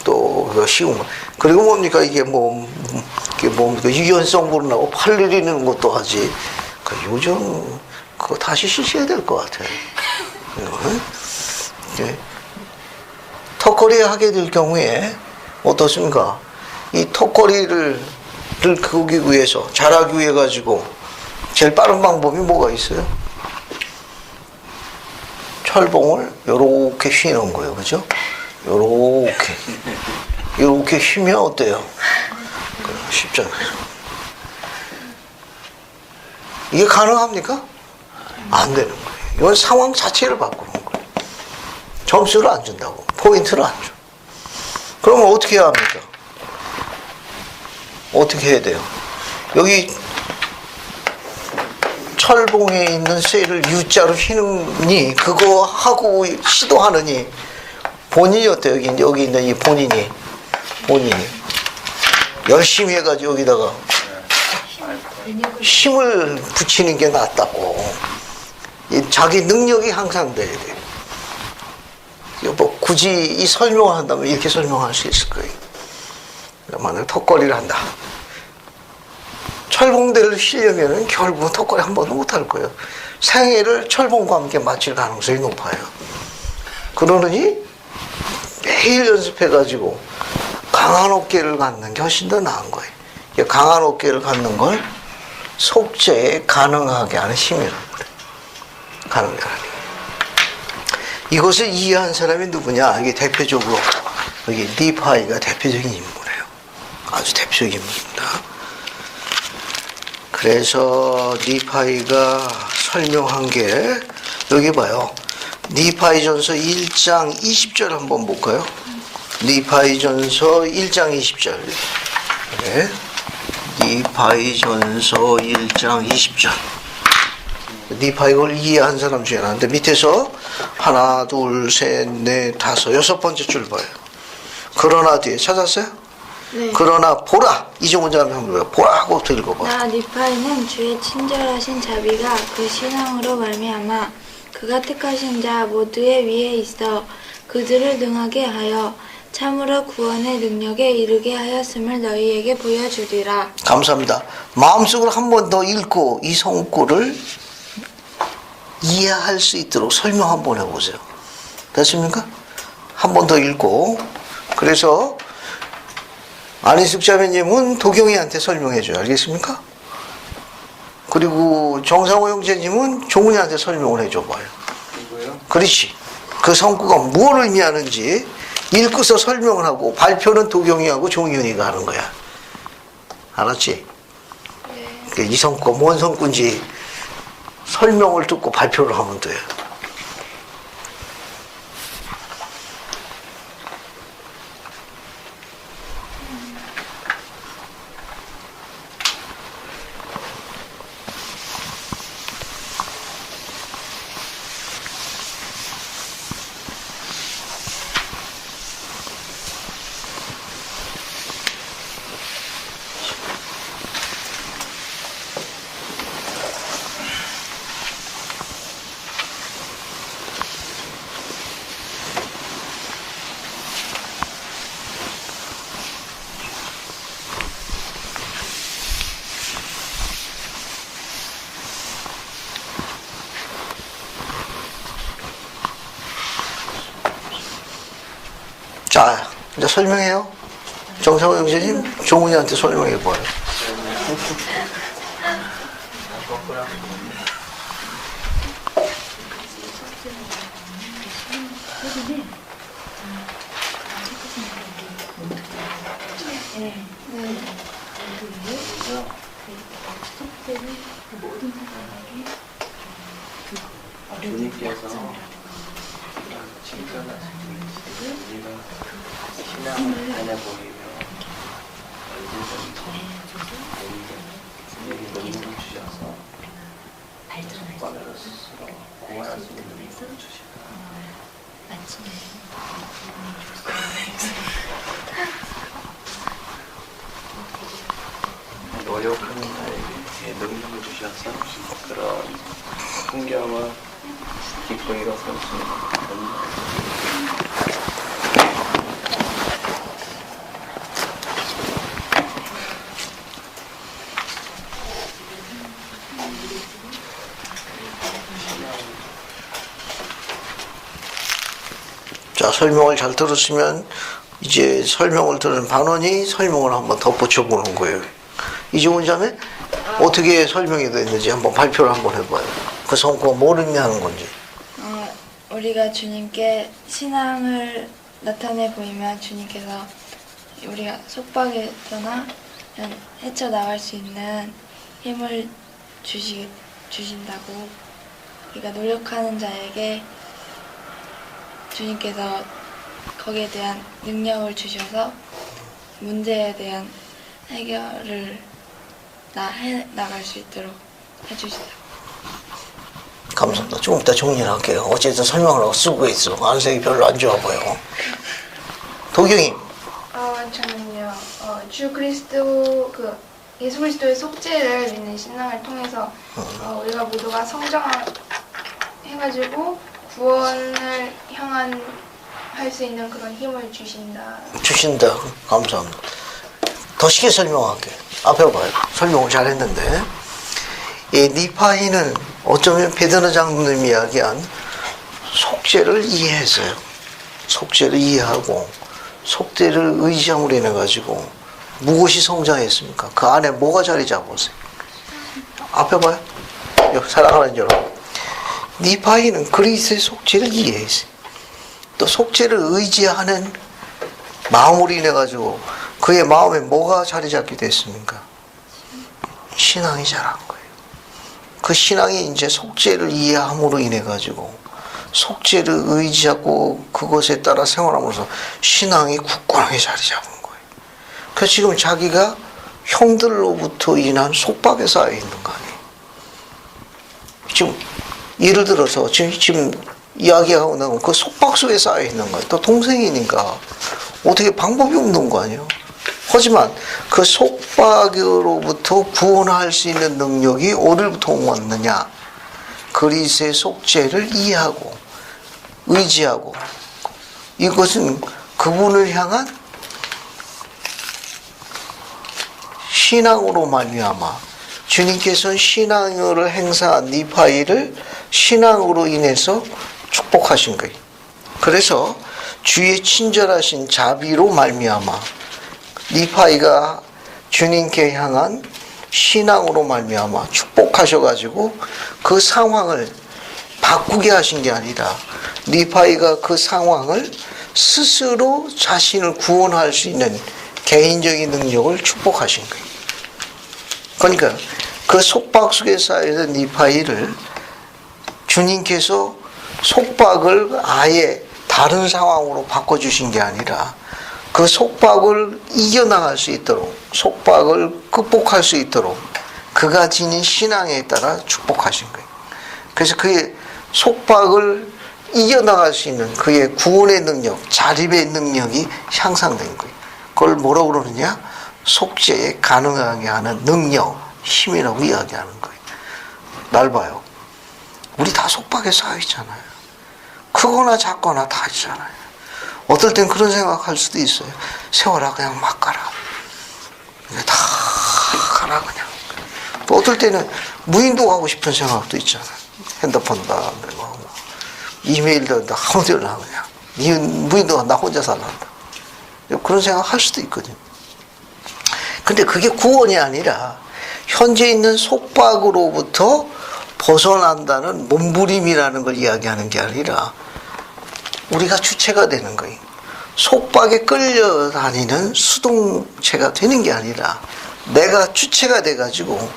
또 그거 쉬운 거. 그리고 뭡니까 이게 뭡니까 유연성 불나고 팔 내리는 것도 하지. 요즘 그거 다시 실시해야 될 것 같아요. 턱걸이 하게 될 경우에 어떻습니까? 이 턱걸이를 그기 위해서 잘하기 위해 가지고 제일 빠른 방법이 뭐가 있어요? 철봉을 요렇게 휘는 거예요, 그죠? 요렇게 휘면 어때요? 쉽잖아요. 이게 가능합니까? 안 되는 거예요. 이건 상황 자체를 바꾸는 거예요. 점수를 안 준다고. 포인트를 안 줘. 그러면 어떻게 해야 합니까? 어떻게 해야 돼요? 여기 철봉에 있는 쇠를 U자로 휘느니 그거 하고 시도하느니 본인이 어때요? 여기 있는 이 본인이 열심히 해가지고 여기다가 힘을 붙이는 게 낫다고. 자기 능력이 향상돼야 돼요. 뭐 굳이 이 설명을 한다면 이렇게 설명할 수 있을 거예요. 만약 턱걸이를 한다. 철봉대를 휘려면 결국은 턱걸이 한 번도 못할 거예요. 생애를 철봉과 함께 마칠 가능성이 높아요. 그러느니 매일 연습해가지고 강한 어깨를 갖는 게 훨씬 더 나은 거예요. 강한 어깨를 갖는 걸 속죄에 가능하게 하는 힘이라고 그래요. 가능하게 하는 힘. 이것을 이해한 사람이 누구냐? 이게 대표적으로 여기 니파이가 대표적인 인물이에요. 아주 대표적인 인물입니다. 그래서 니파이가 설명한 게 여기 봐요. 니파이전서 1장 20절 한번 볼까요? 니파이전서 1장 20절. 네. 니파이전서 1장 20절. 니파이 이걸 이해한 사람 중에 하나인데 밑에서 하나, 둘, 셋, 넷, 다섯, 여섯 번째 줄 봐요. 그러나 뒤에 찾았어요? 네. 그러나 보라. 이종훈 자매 한번 봐요. 보라 하고 또 읽어봐. 나 니파이는 주의 친절하신 자비가 그 신앙으로 말미암아 그가 택하신 자 모두의 위에 있어 그들을 능하게 하여 참으로 구원의 능력에 이르게 하였음을 너희에게 보여주리라. 감사합니다. 마음속으로 한 번 더 읽고 이 성구를 이해할 수 있도록 설명 한번 해보세요. 됐습니까? 한 번 더 읽고. 그래서 안희숙 자매님은 도경이한테 설명해줘요. 알겠습니까? 그리고 정상호 형제님은 종훈이한테 설명을 해줘봐요. 이거요? 그렇지. 그 성구가 뭘 의미하는지 읽고서 설명을 하고 발표는 도경이하고 종윤이가 하는 거야. 알았지? 네. 이 성구가 뭔 성구인지 설명을 듣고 발표를 하면 돼요. 자, 이제 설명해요. 정상호 형제님, 종훈이한테 설명해봐요. 주님께서 칭찬하시는 우리가 신앙을 안해 보이며 우리에게 능력을 주셔서 속박으로 스스로 구원할 수 있는 능력을 주시다. 노력하는 자에게 능력을 주셔서 그런 풍경을 기뻐 일어설 수 있는 자, 설명을 잘 들었으면 이제 설명을 들은 반원이 설명을 한번 덧붙여보는 거예요. 이종훈 자매 어떻게 설명이 됐는지 한번 발표를 한번 해봐요. 그 성구가 뭘 의미하는 건지. 우리가 주님께 신앙을 나타내 보이면 주님께서 우리가 속박에서나 헤쳐나갈 수 있는 힘을 주신다고. 우리가 노력하는 자에게 주님께서 거기에 대한 능력을 주셔서 문제에 대한 해결을 해 나갈 수 있도록 해주시다. 감사합니다. 조금 이따 정리를 할게요. 어쨌든 설명을 하고 쓰고 있어. 안색이 별로 안 좋아 보여. 도경이. 저는요, 주 그리스도 예수 그리스도의 속죄를 믿는 신앙을 통해서 우리가 모두가 성장해가지고 구원을 향한 할 수 있는 그런 힘을 주신다. 감사합니다. 더 쉽게 설명할게. 앞에 봐요. 설명을 잘했는데. 이 니파이는 어쩌면 베드로 장로님이 이야기한 속죄를 이해했어요. 속죄를 이해하고 속죄를 의지함으로 인해 가지고 무엇이 성장했습니까? 그 안에 뭐가 자리 잡았어요? 앞에 봐요. 사랑하는 여러분. 니파이는 그리스도의 속죄를 이해했어요. 또 속죄를 의지하는 마음으로 인해 가지고 그의 마음에 뭐가 자리 잡게 됐습니까? 신앙이 자란 거예요. 그 신앙이 이제 속죄를 이해함으로 인해 가지고 속죄를 의지하고 그것에 따라 생활하면서 신앙이 굳건하게 자리 잡은 거예요. 그래서 지금 자기가 형들로부터 인한 속박에 쌓여 있는 거 아니에요. 지금 예를 들어서 지금 이야기하고 나면 그 속박 속에 쌓여 있는 거예요. 또 동생이니까 어떻게 방법이 없는 거 아니에요. 하지만 그 속박으로부터 구원할 수 있는 능력이 어디부터 왔느냐? 그리스도의 속죄를 이해하고 의지하고 이것은 그분을 향한 신앙으로 말미암아 주님께서는 신앙을 행사한 니파이를 신앙으로 인해서 축복하신 거예요. 그래서 주의 친절하신 자비로 말미암아 니파이가 주님께 향한 신앙으로 말미암아 축복하셔가지고 그 상황을 바꾸게 하신 게 아니라 니파이가 그 상황을 스스로 자신을 구원할 수 있는 개인적인 능력을 축복하신 거예요. 그러니까 그 속박 속에 쌓여있는 니파이를 주님께서 속박을 아예 다른 상황으로 바꿔주신 게 아니라 그 속박을 이겨나갈 수 있도록 속박을 극복할 수 있도록 그가 지닌 신앙에 따라 축복하신 거예요. 그래서 그의 속박을 이겨나갈 수 있는 그의 구원의 능력, 자립의 능력이 향상된 거예요. 그걸 뭐라고 그러느냐? 속죄에 가능하게 하는 능력, 힘이라고 이야기하는 거예요. 날 봐요. 우리 다 속박에 쌓여 있잖아요. 크거나 작거나 다 있잖아요. 어떨 땐 그런 생각할 수도 있어요. 세워라, 그냥 막 가라. 다 가라, 그냥. 또 어떨 때는 무인도 하고 싶은 생각도 있잖아요. 핸드폰도 안 들고 하고, 이메일도 한다, 아무데나 그냥. 무인도가 나 혼자 살란다. 그런 생각 할 수도 있거든요. 근데 그게 구원이 아니라, 현재 있는 속박으로부터 벗어난다는 몸부림이라는 걸 이야기하는 게 아니라, 우리가 주체가 되는 거예요. 속박에 끌려다니는 수동체가 되는 게 아니라 내가 주체가 돼가지고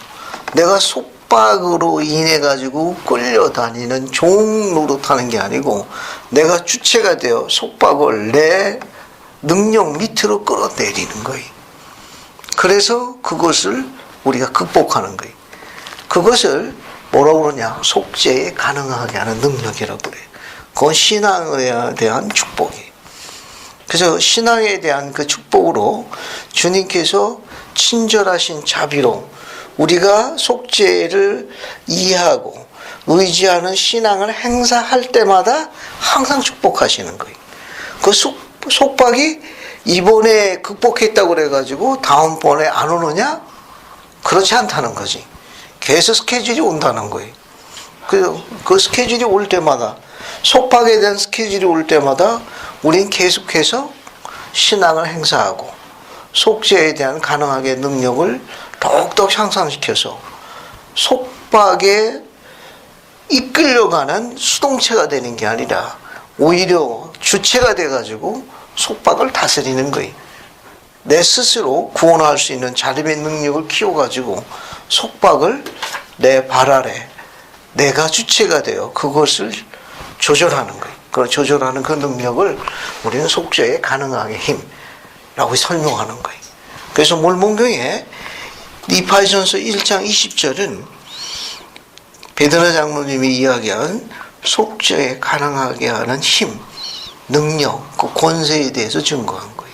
내가 속박으로 인해가지고 끌려다니는 종 노릇하는 게 아니고 내가 주체가 되어 속박을 내 능력 밑으로 끌어내리는 거예요. 그래서 그것을 우리가 극복하는 거예요. 그것을 뭐라고 그러냐? 속죄에 가능하게 하는 능력이라고 그래요. 그건 신앙에 대한 축복이에요. 그래서 신앙에 대한 그 축복으로 주님께서 친절하신 자비로 우리가 속죄를 이해하고 의지하는 신앙을 행사할 때마다 항상 축복하시는 거예요. 그 속박이 이번에 극복했다고 그래가지고 다음번에 안 오느냐? 그렇지 않다는 거지. 계속 스케줄이 온다는 거예요. 그 스케줄이 올 때마다 속박에 대한 스케줄이 올 때마다 우린 계속해서 신앙을 행사하고 속죄에 대한 가능하게 능력을 더욱더 향상시켜서 속박에 이끌려가는 수동체가 되는 게 아니라 오히려 주체가 돼가지고 속박을 다스리는 거예요. 내 스스로 구원할 수 있는 자립의 능력을 키워가지고 속박을 내 발 아래 내가 주체가 되어 그것을 조절하는 거예요. 그 조절하는 그 능력을 우리는 속죄에 가능하게 힘이라고 설명하는 거예요. 그래서 몰몬교회 니파이전서 1장 20절은 베드나 장로님이 이야기한 속죄에 가능하게 하는 힘, 능력, 그 권세에 대해서 증거한 거예요.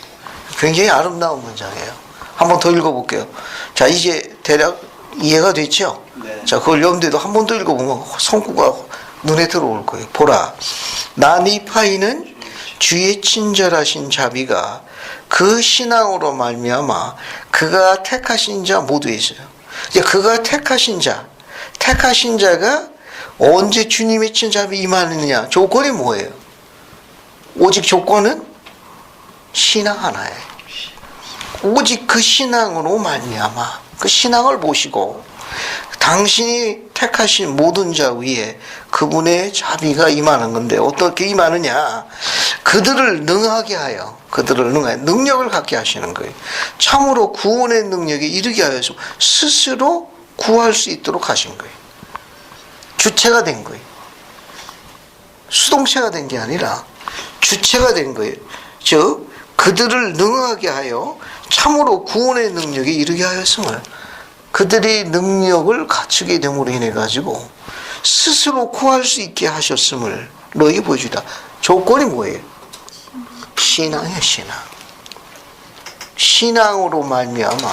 굉장히 아름다운 문장이에요. 한번 더 읽어볼게요. 자, 이제 대략 이해가 됐죠? 네. 자, 그걸 염두에도 한 번 더 읽어보면 성구가 눈에 들어올 거예요. 보라, 나 니파이는 주의 친절하신 자비가 그 신앙으로 말미암아 그가 택하신 자 모두에 있어요. 이제 그가 택하신 자가 언제 주님의 친자비 임하느냐? 조건이 뭐예요? 오직 조건은 신앙 하나예요. 오직 그 신앙으로 말미암아 그 신앙을 보시고 당신이 택하신 모든 자 위에 그분의 자비가 임하는 건데 어떻게 임하느냐? 그들을 능하게 하여 능력을 갖게 하시는 거예요. 참으로 구원의 능력에 이르게 하여서 스스로 구할 수 있도록 하신 거예요. 주체가 된 거예요. 수동체가 된 게 아니라 주체가 된 거예요. 즉 그들을 능하게 하여 참으로 구원의 능력에 이르게 하였음을, 그들이 능력을 갖추게 됨으로 인해 가지고 스스로 구할 수 있게 하셨음을 너에게 보여주다. 조건이 뭐예요? 신앙이에요. 신앙으로 말미암아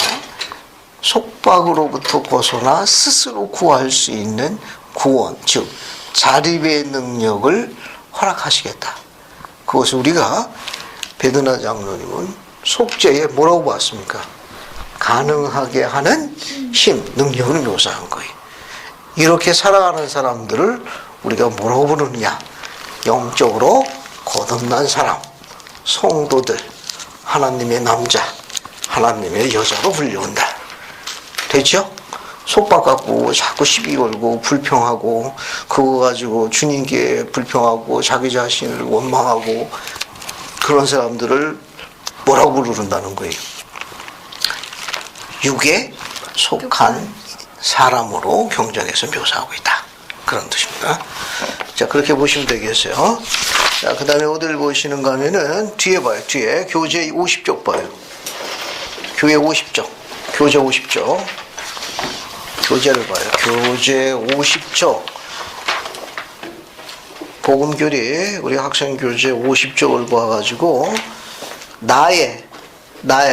속박으로부터 벗어나 스스로 구할 수 있는 구원, 즉 자립의 능력을 허락하시겠다. 그것을 우리가 베드나 장로님은 속죄에 뭐라고 봤습니까? 가능하게 하는 힘, 능력을 묘사한 거예요. 이렇게 살아가는 사람들을 우리가 뭐라고 부르느냐? 영적으로 거듭난 사람, 성도들, 하나님의 남자, 하나님의 여자로 불려온다. 됐죠? 속박받고 자꾸 시비 걸고 불평하고 그거 가지고 주님께 불평하고 자기 자신을 원망하고 그런 사람들을 뭐라고 부른다는 거예요? 육에 속한 사람으로 경전에서 묘사하고 있다. 그런 뜻입니다. 자, 그렇게 보시면 되겠어요. 자, 그 다음에 어디를 보시는가 하면은 뒤에 봐요. 뒤에 교재 50쪽 봐요. 교재 50쪽. 교재를 봐요. 교재 50쪽. 복음교리 우리 학생 교재 50쪽을 봐가지고 나의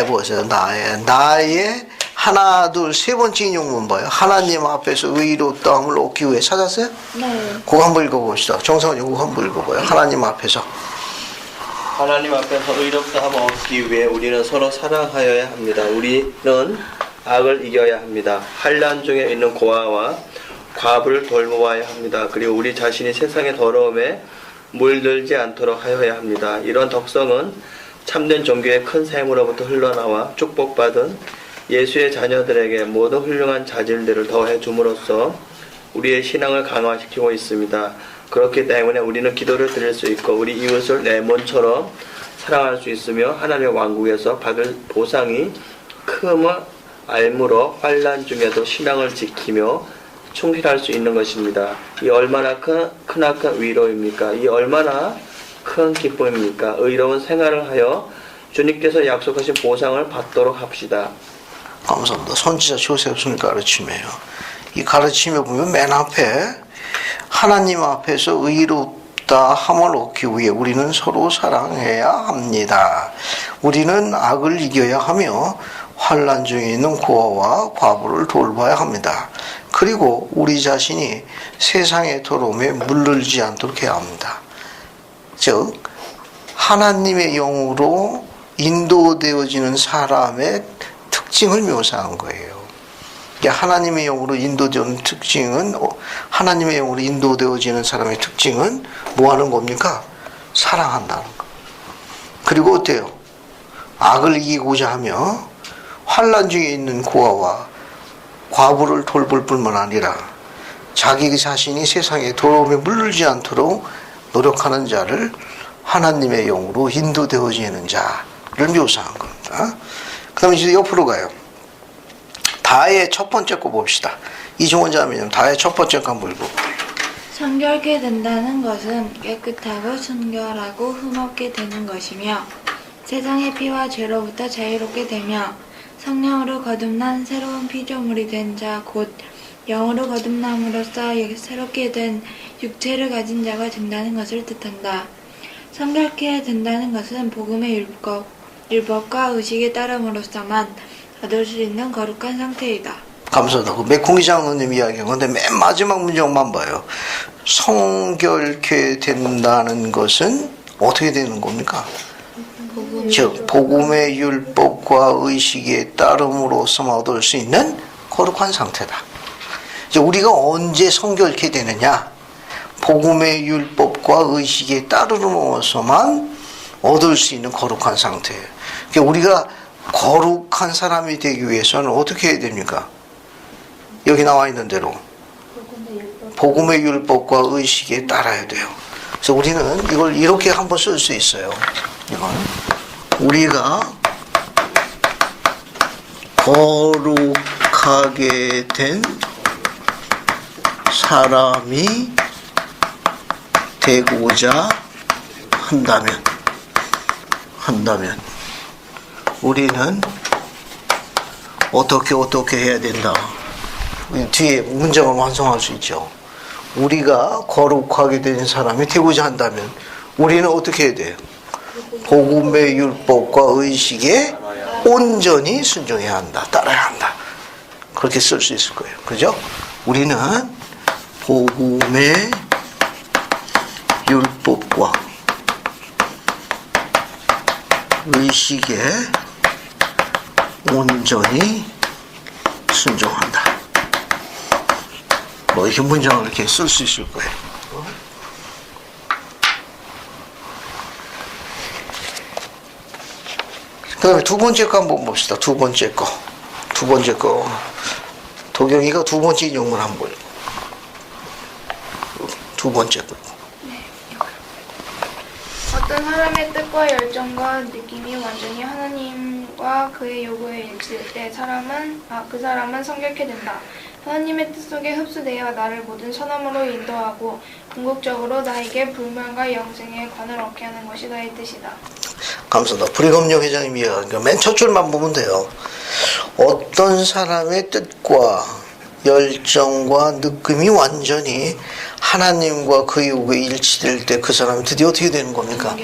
보세요. 나의 하나 둘 세 번째 인용문 봐요. 하나님 앞에서 의롭다함을 얻기 위해 찾았어요? 네. 그거 한번 읽어봅시다. 정성은 이거 한번 읽어봐요. 하나님 앞에서 의롭다함을 얻기 위해 우리는 서로 사랑하여야 합니다. 우리는 악을 이겨야 합니다. 환난 중에 있는 고아와 과부를 돌보아야 합니다. 그리고 우리 자신이 세상의 더러움에 물들지 않도록 하여야 합니다. 이런 덕성은 참된 종교의 큰 샘으로부터 흘러나와 축복받은 예수의 자녀들에게 모든 훌륭한 자질들을 더해 줌으로써 우리의 신앙을 강화시키고 있습니다. 그렇기 때문에 우리는 기도를 드릴 수 있고 우리 이웃을 내 몸처럼 사랑할 수 있으며 하나님의 왕국에서 받을 보상이 큼을 알므로 환난 중에도 신앙을 지키며 충실할 수 있는 것입니다. 이 얼마나 크나큰 위로입니까? 이 얼마나 큰 기쁨입니까? 의로운 생활을 하여 주님께서 약속하신 보상을 받도록 합시다. 감사합니다. 선지자 조셉슨 가르침이에요. 이 가르침에 보면 맨 앞에 하나님 앞에서 의롭다 함을 얻기 위해 우리는 서로 사랑해야 합니다. 우리는 악을 이겨야 하며 환난 중에 있는 고아와 과부를 돌봐야 합니다. 그리고 우리 자신이 세상의 더러움에 물들지 않도록 해야 합니다. 즉 하나님의 영으로 인도되어지는 사람의 특징을 묘사한 거예요. 하나님의 영으로 인도되는 특징은, 하나님의 영으로 인도되어지는 사람의 특징은 뭐 하는 겁니까? 사랑한다는 거. 그리고 어때요? 악을 이기고자 하며 환난 중에 있는 고아와 과부를 돌볼 뿐만 아니라 자기 자신이 세상에 더러움에 물들지 않도록 노력하는 자를 하나님의 영으로 인도되어지는 자를 묘사한 겁니다. 그 다음에 이제 옆으로 가요. 다의 첫 번째 거 봅시다. 이종원 자매님, 다의 첫 번째 거 한번 읽어볼게요. 성결케 된다는 것은 깨끗하고 순결하고 흠없게 되는 것이며 세상의 피와 죄로부터 자유롭게 되며 성령으로 거듭난 새로운 피조물이 된 자 곧 영으로 거듭남으로써 새롭게 된 육체를 가진 자가 된다는 것을 뜻한다. 성결케 된다는 것은 복음의 율법과 의식에 따름으로써만 얻을 수 있는 거룩한 상태이다. 감사합니다. 그 맥콩이 장로님 이야기한 건데 맨 마지막 문장만 봐요. 성결케 된다는 것은 어떻게 되는 겁니까? 즉 복음의 율법과 의식에 따름으로서 얻을 수 있는 거룩한 상태다. 이제 우리가 언제 성결케 되느냐? 복음의 율법과 의식에 따름으로서만 얻을 수 있는 거룩한 상태예요. 그러니까 우리가 거룩한 사람이 되기 위해서는 어떻게 해야 됩니까? 여기 나와 있는 대로 복음의 율법과 의식에 따라야 돼요. 그래서 우리는 이걸 이렇게 한번 쓸 수 있어요. 이건 우리가 거룩하게 된 사람이 되고자 한다면 우리는 어떻게 해야 된다. 뒤에 문장을 완성할 수 있죠. 우리가 거룩하게 된 사람이 되고자 한다면 우리는 어떻게 해야 돼요? 복음의 율법과 의식에 온전히 순종해야 한다. 따라야 한다. 그렇게 쓸 수 있을 거예요. 그죠? 우리는 복음의 율법과 의식에 온전히 순종한다. 뭐 이렇게 문장을 이렇게 쓸 수 있을 거예요. 그 다음에 두 번째 거 한번 봅시다. 두 번째 거. 도경이가 두 번째 인용문 한번. 두 번째 거. 어떤 사람의 뜻과 열정과 느낌이 완전히 하나님과 그의 요구에 일치될 때 그 사람은 성결케 된다. 하나님의 뜻 속에 흡수되어 나를 모든 선함으로 인도하고 궁극적으로 나에게 불멸과 영생의 관을 얻게 하는 것이 나의 뜻이다. 감사합니다. 브리검령 회장님이 맨 첫 줄만 보면 돼요. 어떤 사람의 뜻과 열정과 느낌이 완전히 하나님과 그 요구에 일치될 때 그 사람이 드디어 어떻게 되는 겁니까?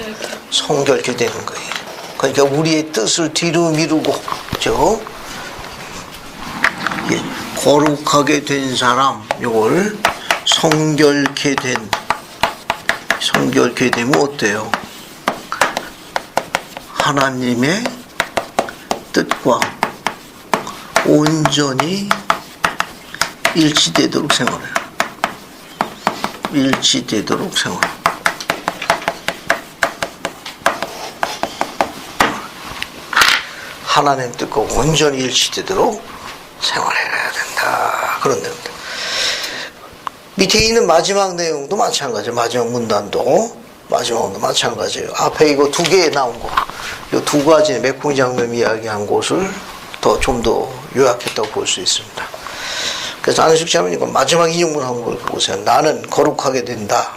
성결케 되는 거예요. 그러니까 우리의 뜻을 뒤로 미루고, 그죠? 거룩하게 된 사람, 요걸 성결케 되면 어때요? 하나님의 뜻과 온전히 일치되도록 생활해요. 하나님 뜻과 온전히 일치되도록 생활해야 된다. 그런 내용입니다. 밑에 있는 마지막 내용도 마찬가지예요. 마지막 문단도 마찬가지예요. 앞에 이거 두 개 나온 거, 이 두 가지 맥콩이 장로님 이야기한 곳을 좀 더 요약했다고 볼 수 있습니다. 그래서 안숙 자매님 이거 마지막 인용문 한번 보세요. 나는 거룩하게 된다.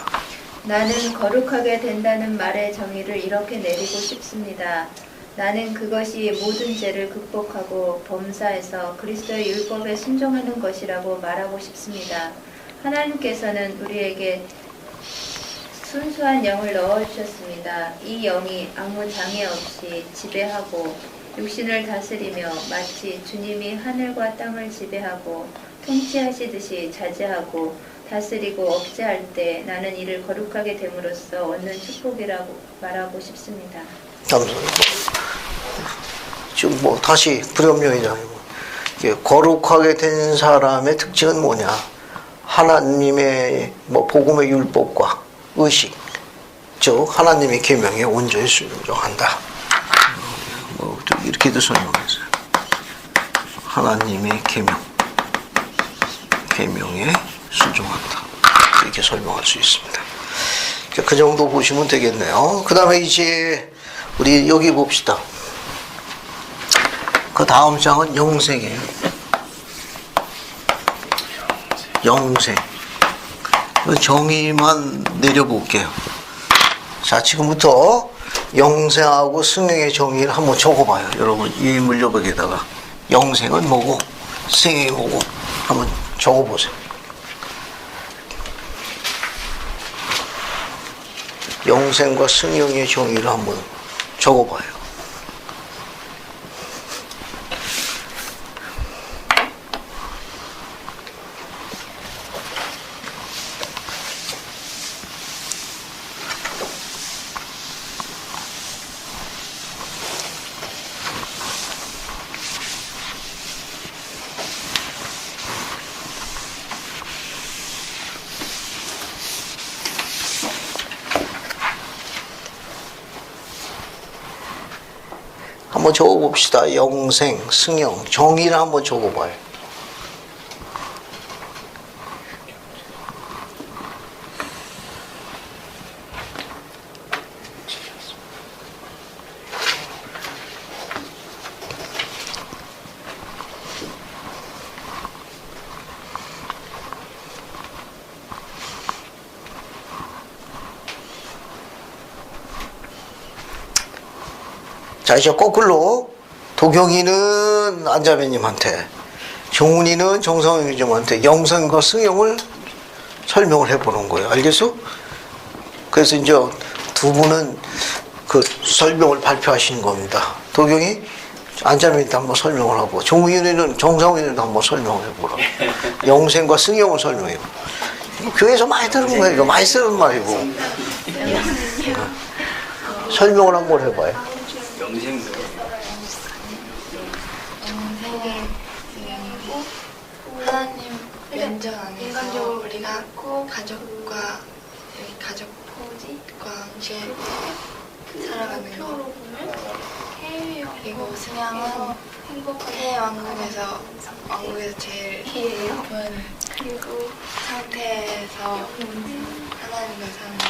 나는 거룩하게 된다는 말의 정의를 이렇게 내리고 싶습니다. 나는 그것이 모든 죄를 극복하고 범사에서 그리스도의 율법에 순종하는 것이라고 말하고 싶습니다. 하나님께서는 우리에게 순수한 영을 넣어주셨습니다. 이 영이 아무 장애 없이 지배하고 육신을 다스리며 마치 주님이 하늘과 땅을 지배하고 통치하시듯이 자제하고 다스리고 억제할 때 나는 이를 거룩하게 됨으로써 얻는 축복이라고 말하고 싶습니다. 감사합니다. 지금 다시 불협명이잖아요. 거룩하게 된 사람의 특징은 뭐냐? 하나님의 복음의 율법과 의식, 즉 하나님의 계명에 온전히 순종한다. 이렇게도 설명했어요. 하나님의 계명에 순종한다. 이렇게 설명할 수 있습니다. 그 정도 보시면 되겠네요. 그 다음에 이제 우리 여기 봅시다. 그 다음 장은 영생이에요. 영생. 정의만 내려볼게요. 자, 지금부터 영생하고 승령의 정의를 한번 적어봐요. 여러분, 이 물려벽에다가. 영생은 뭐고 승영이 뭐고 한번 적어보세요. 영생과 승영의 정의를 한번 적어봐요. 한번 적어봅시다. 영생, 승영, 정의를 한번 적어봐요. 자, 이제 거꾸로 도경이는 안자매님한테, 종훈이는 정성영님한테 영생과 승영을 설명을 해보는 거예요. 알겠어? 그래서 이제 두 분은 그 설명을 발표하시는 겁니다. 도경이 안자매한테 한번 설명을 하고, 종훈이는 정성영님한테 한번 설명을 해보라. 영생과 승영을 설명해요. 교회에서 많이 들은 거예요. 이거 많이 쓰는 말이고. 설명을 한번 해봐요. 영생도 하나님 면전 안에서 우리가 꼭 가족과 가족 포지과 함께 살아가는 거. 그리고 승향은 새 왕국에서 제일 높은 상태에서 하나님과 사는 거.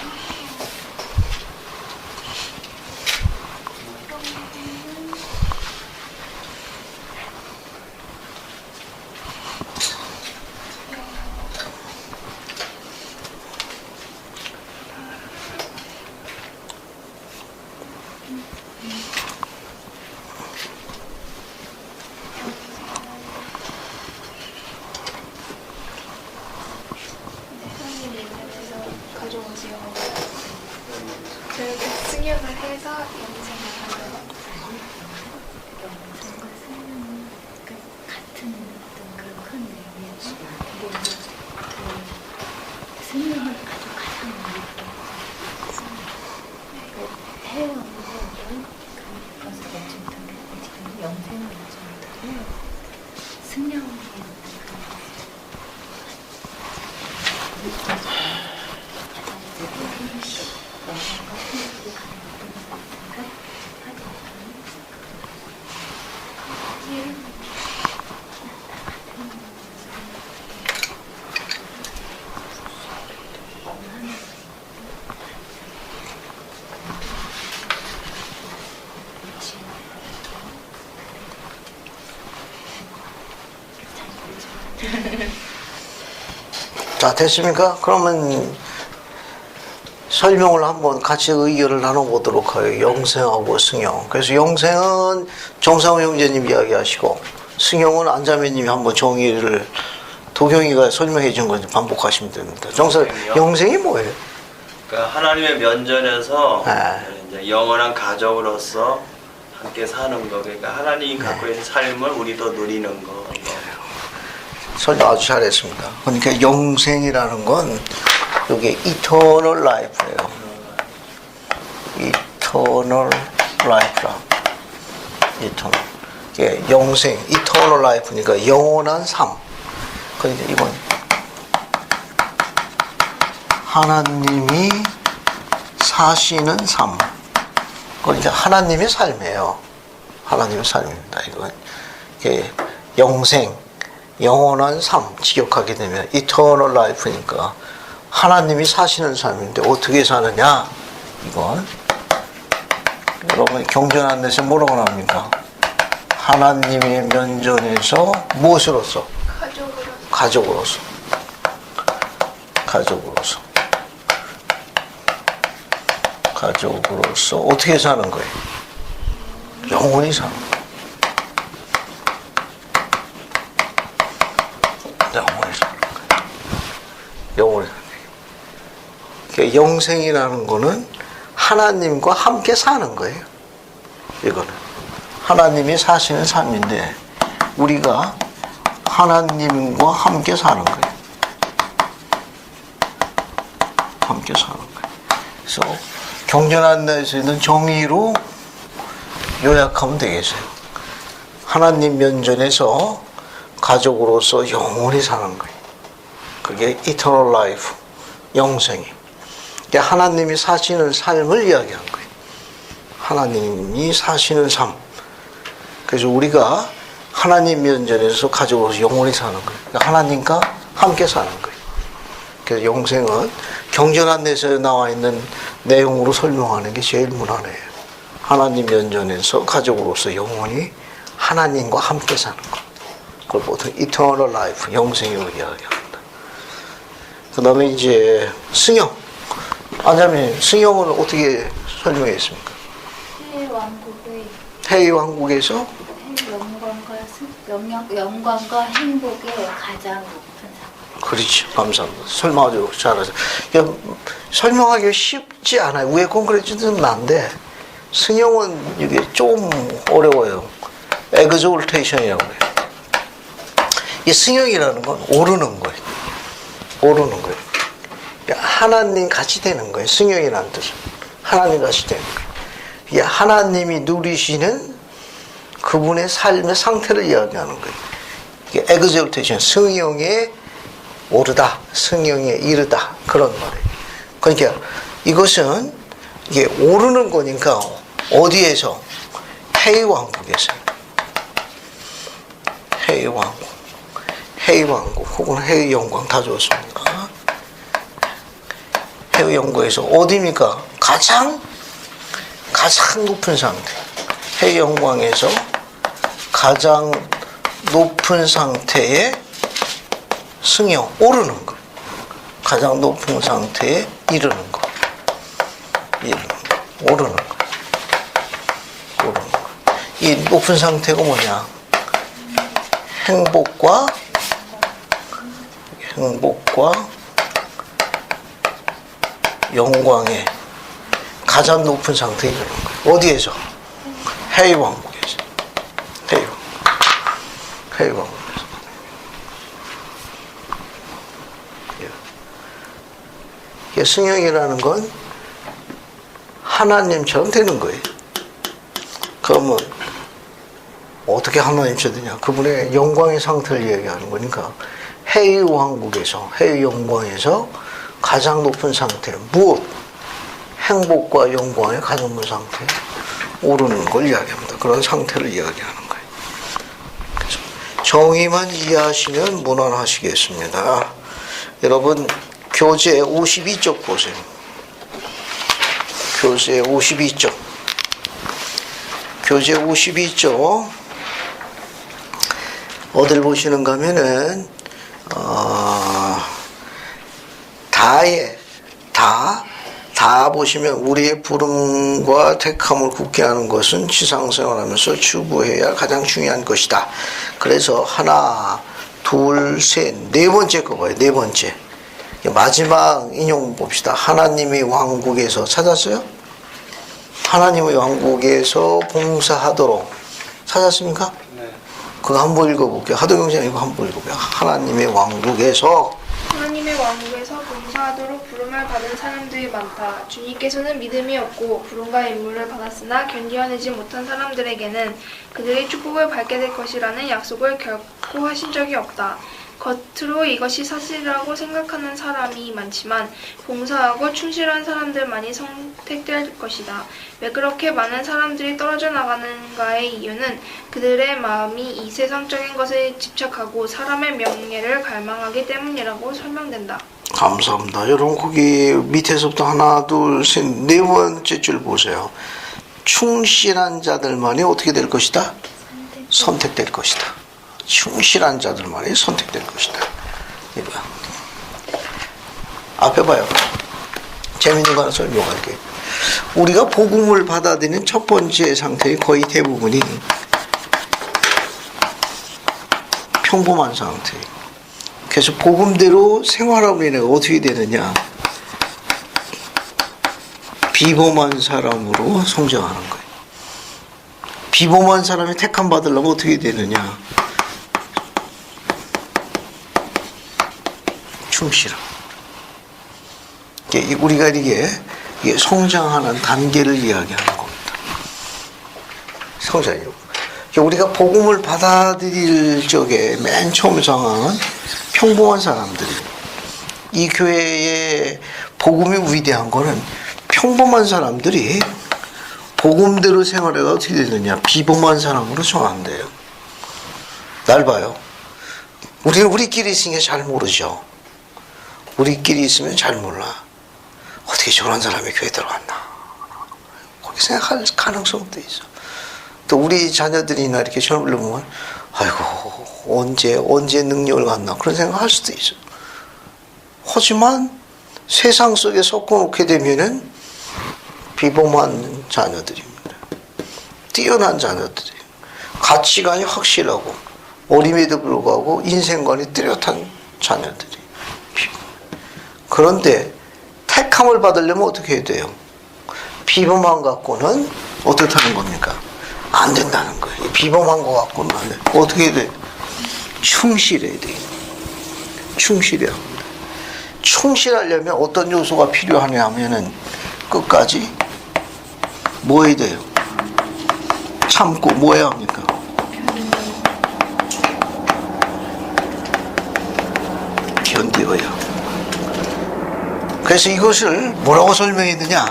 그렇게 승역을 해서 영생을 하는 거. 자, 됐습니까? 그러면 설명을 한번 같이 의견을 나눠보도록 해요. 영생하고 승영. 그래서 영생은 정상우 형제님 이야기하시고, 승영은 안자매님이 한번 정의를 도경이가 설명해 준 건지 반복하시면 됩니다. 영생이 뭐예요? 그러니까 하나님의 면전에서 네. 이제 영원한 가족으로서 함께 사는 거. 그러니까 하나님이 갖고 있는 삶을 우리도 누리는 거. 설명 아주 잘했습니다. 그러니까 영생이라는 건 이게 eternal life예요. eternal life라. eternal. 예, 영생, eternal life니까 영원한 삶. 그러니까 이건 하나님이 사시는 삶. 그러니까 하나님의 삶이에요. 하나님의 삶입니다. 이건 이게 영생, 영원한 삶 직역하게 되면 eternal life니까 하나님이 사시는 삶인데 어떻게 사느냐? 이건 여러분 경전 안에서 뭐라고 나옵니까? 하나님의 면전에서 무엇으로서? 가족으로서. 가족으로서 어떻게 사는 거예요? 영원히 사는 거예요. 영원히 사는 거예요. 그러니까 영생이라는 거는 하나님과 함께 사는 거예요. 이거는 하나님이 사시는 삶인데 우리가 하나님과 함께 사는 거예요. 함께 사는 거예요. 그래서 경전한다에서 있는 정의로 요약하면 되겠어요. 하나님 면전에서 가족으로서 영원히 사는 거예요. 그게 eternal life, 영생이. 하나님이 사시는 삶을 이야기한 거예요. 하나님이 사시는 삶. 그래서 우리가 하나님 면전에서 가족으로서 영원히 사는 거예요. 하나님과 함께 사는 거예요. 그래서 영생은 경전한내서에 나와 있는 내용으로 설명하는 게 제일 무난해요. 하나님 면전에서 가족으로서 영원히 하나님과 함께 사는 것. 그걸 보통 eternal life, 영생으로 이야기합니다. 그 다음에 이제 승영. 아자매, 승영은 어떻게 설명했습니까? 해왕국의 해왕국에서 영광과 행복의 가장 높은 상. 그렇지. 감사합니다. 설명 아주 잘하세요. 설명하기 쉽지 않아요. 위에 콘크리트는 난데 승용은 이게 좀 어려워요. exaltation이라고 해요. 이 승용이라는 건 오르는 거예요. 오르는 거예요. 하나님 같이 되는 거예요. 승용이라는 뜻은 하나님 같이 되는 거예요. 하나님이 누리시는 그분의 삶의 상태를 이야기하는 거예요. 이게 exaltation, 승용에 오르다, 승용에 이르다 그런 말이에요. 그러니까 이것은 이게 오르는 거니까 어디에서? 해왕국에서. 해왕국 혹은 해영광 다 좋습니다. 해영광에서 어디입니까? 가장 높은 상태. 해영광에서 가장 높은 상태에 승용, 오르는 거. 가장 높은 상태에 이르는 거. 오르는 거. 이 높은 상태가 뭐냐? 행복과 영광의 가장 높은 상태에 이르는 거예요. 어디에서? 해왕국에서. 해왕국에서. 승용이라는 건 하나님처럼 되는 거예요. 그러면 어떻게 하나님처럼 되냐? 그분의 영광의 상태를 얘기하는 거니까 해왕국에서, 해영광에서 가장 높은 상태, 무엇? 행복과 영광의 가장 높은 상태, 오르는 걸 이야기합니다. 그런 상태를 이야기하는 거예요. 그래서 정의만 이해하시면 무난하시겠습니다. 여러분 교재 52쪽 보세요. 교재 52쪽. 교재 52쪽 어딜 보시는가 하면은 다 보시면 우리의 부름과 택함을 굳게 하는 것은 지상생활하면서 추구해야 가장 중요한 것이다. 그래서 하나, 둘, 셋, 네 번째 거 봐요. 네 번째. 마지막 인용 봅시다. 하나님의 왕국에서 찾았어요? 하나님의 왕국에서 봉사하도록 찾았습니까? 네. 그거 한번 읽어볼게요. 하도경장 이거 한번 읽어볼게요. 하나님의 왕국에서 봉사하도록 부름을 받은 사람들이 많다. 주님께서는 믿음이 없고 부름과 임무를 받았으나 견디어내지 못한 사람들에게는 그들의 축복을 받게 될 것이라는 약속을 결코 하신 적이 없다. 겉으로 이것이 사실이라고 생각하는 사람이 많지만 봉사하고 충실한 사람들만이 선택될 것이다. 왜 그렇게 많은 사람들이 떨어져 나가는가의 이유는 그들의 마음이 이 세상적인 것에 집착하고 사람의 명예를 갈망하기 때문이라고 설명된다. 감사합니다. 여러분 거기 밑에서부터 하나, 둘, 셋, 네 번째 줄 보세요. 충실한 자들만이 어떻게 될 것이다? 선택될 것이다. 충실한 자들만이 선택될 것이다. 이거야. 앞에 봐요. 재밌는 거 하나 설명할게요. 우리가 복음을 받아들이는 첫 번째 상태의 거의 대부분이 평범한 상태. 그래서 복음대로 생활하면 내가 어떻게 되느냐? 비범한 사람으로 성장하는 거예요. 비범한 사람이 택함 받으려면 어떻게 되느냐? 충실함. 우리가 이게 성장하는 단계를 이야기하는 겁니다. 성장이요. 우리가 복음을 받아들일 적에 맨 처음 상황은 평범한 사람들이, 이 교회의 복음이 위대한 거는 평범한 사람들이 복음대로 생활해가 어떻게 되느냐? 비범한 사람으로 전환돼요. 날 봐요. 우리는 우리끼리 있으니까 잘 모르죠. 우리끼리 있으면 잘 몰라. 어떻게 저런 사람이 교회 들어왔나? 그렇게 생각할 가능성도 있어. 또 우리 자녀들이나 이렇게 젊을 보면, 아이고, 언제 능력을 갖나? 그런 생각할 수도 있어. 하지만 세상 속에 섞어놓게 되면은 비범한 자녀들입니다. 뛰어난 자녀들이. 가치관이 확실하고, 어림에도 불구하고 인생관이 뚜렷한 자녀들이. 그런데 택함을 받으려면 어떻게 해야 돼요? 비범한 것 갖고는 어떻다는 겁니까? 안 된다는 거예요. 비범한 것 갖고는 안 돼. 어떻게 해야 돼? 충실해야 돼. 충실해야 합니다. 충실하려면 어떤 요소가 필요하냐 하면은 끝까지 뭐 해야 돼요? 참고 뭐 해야 합니까? 견뎌야. 그래서 이것을 뭐라고 설명했느냐?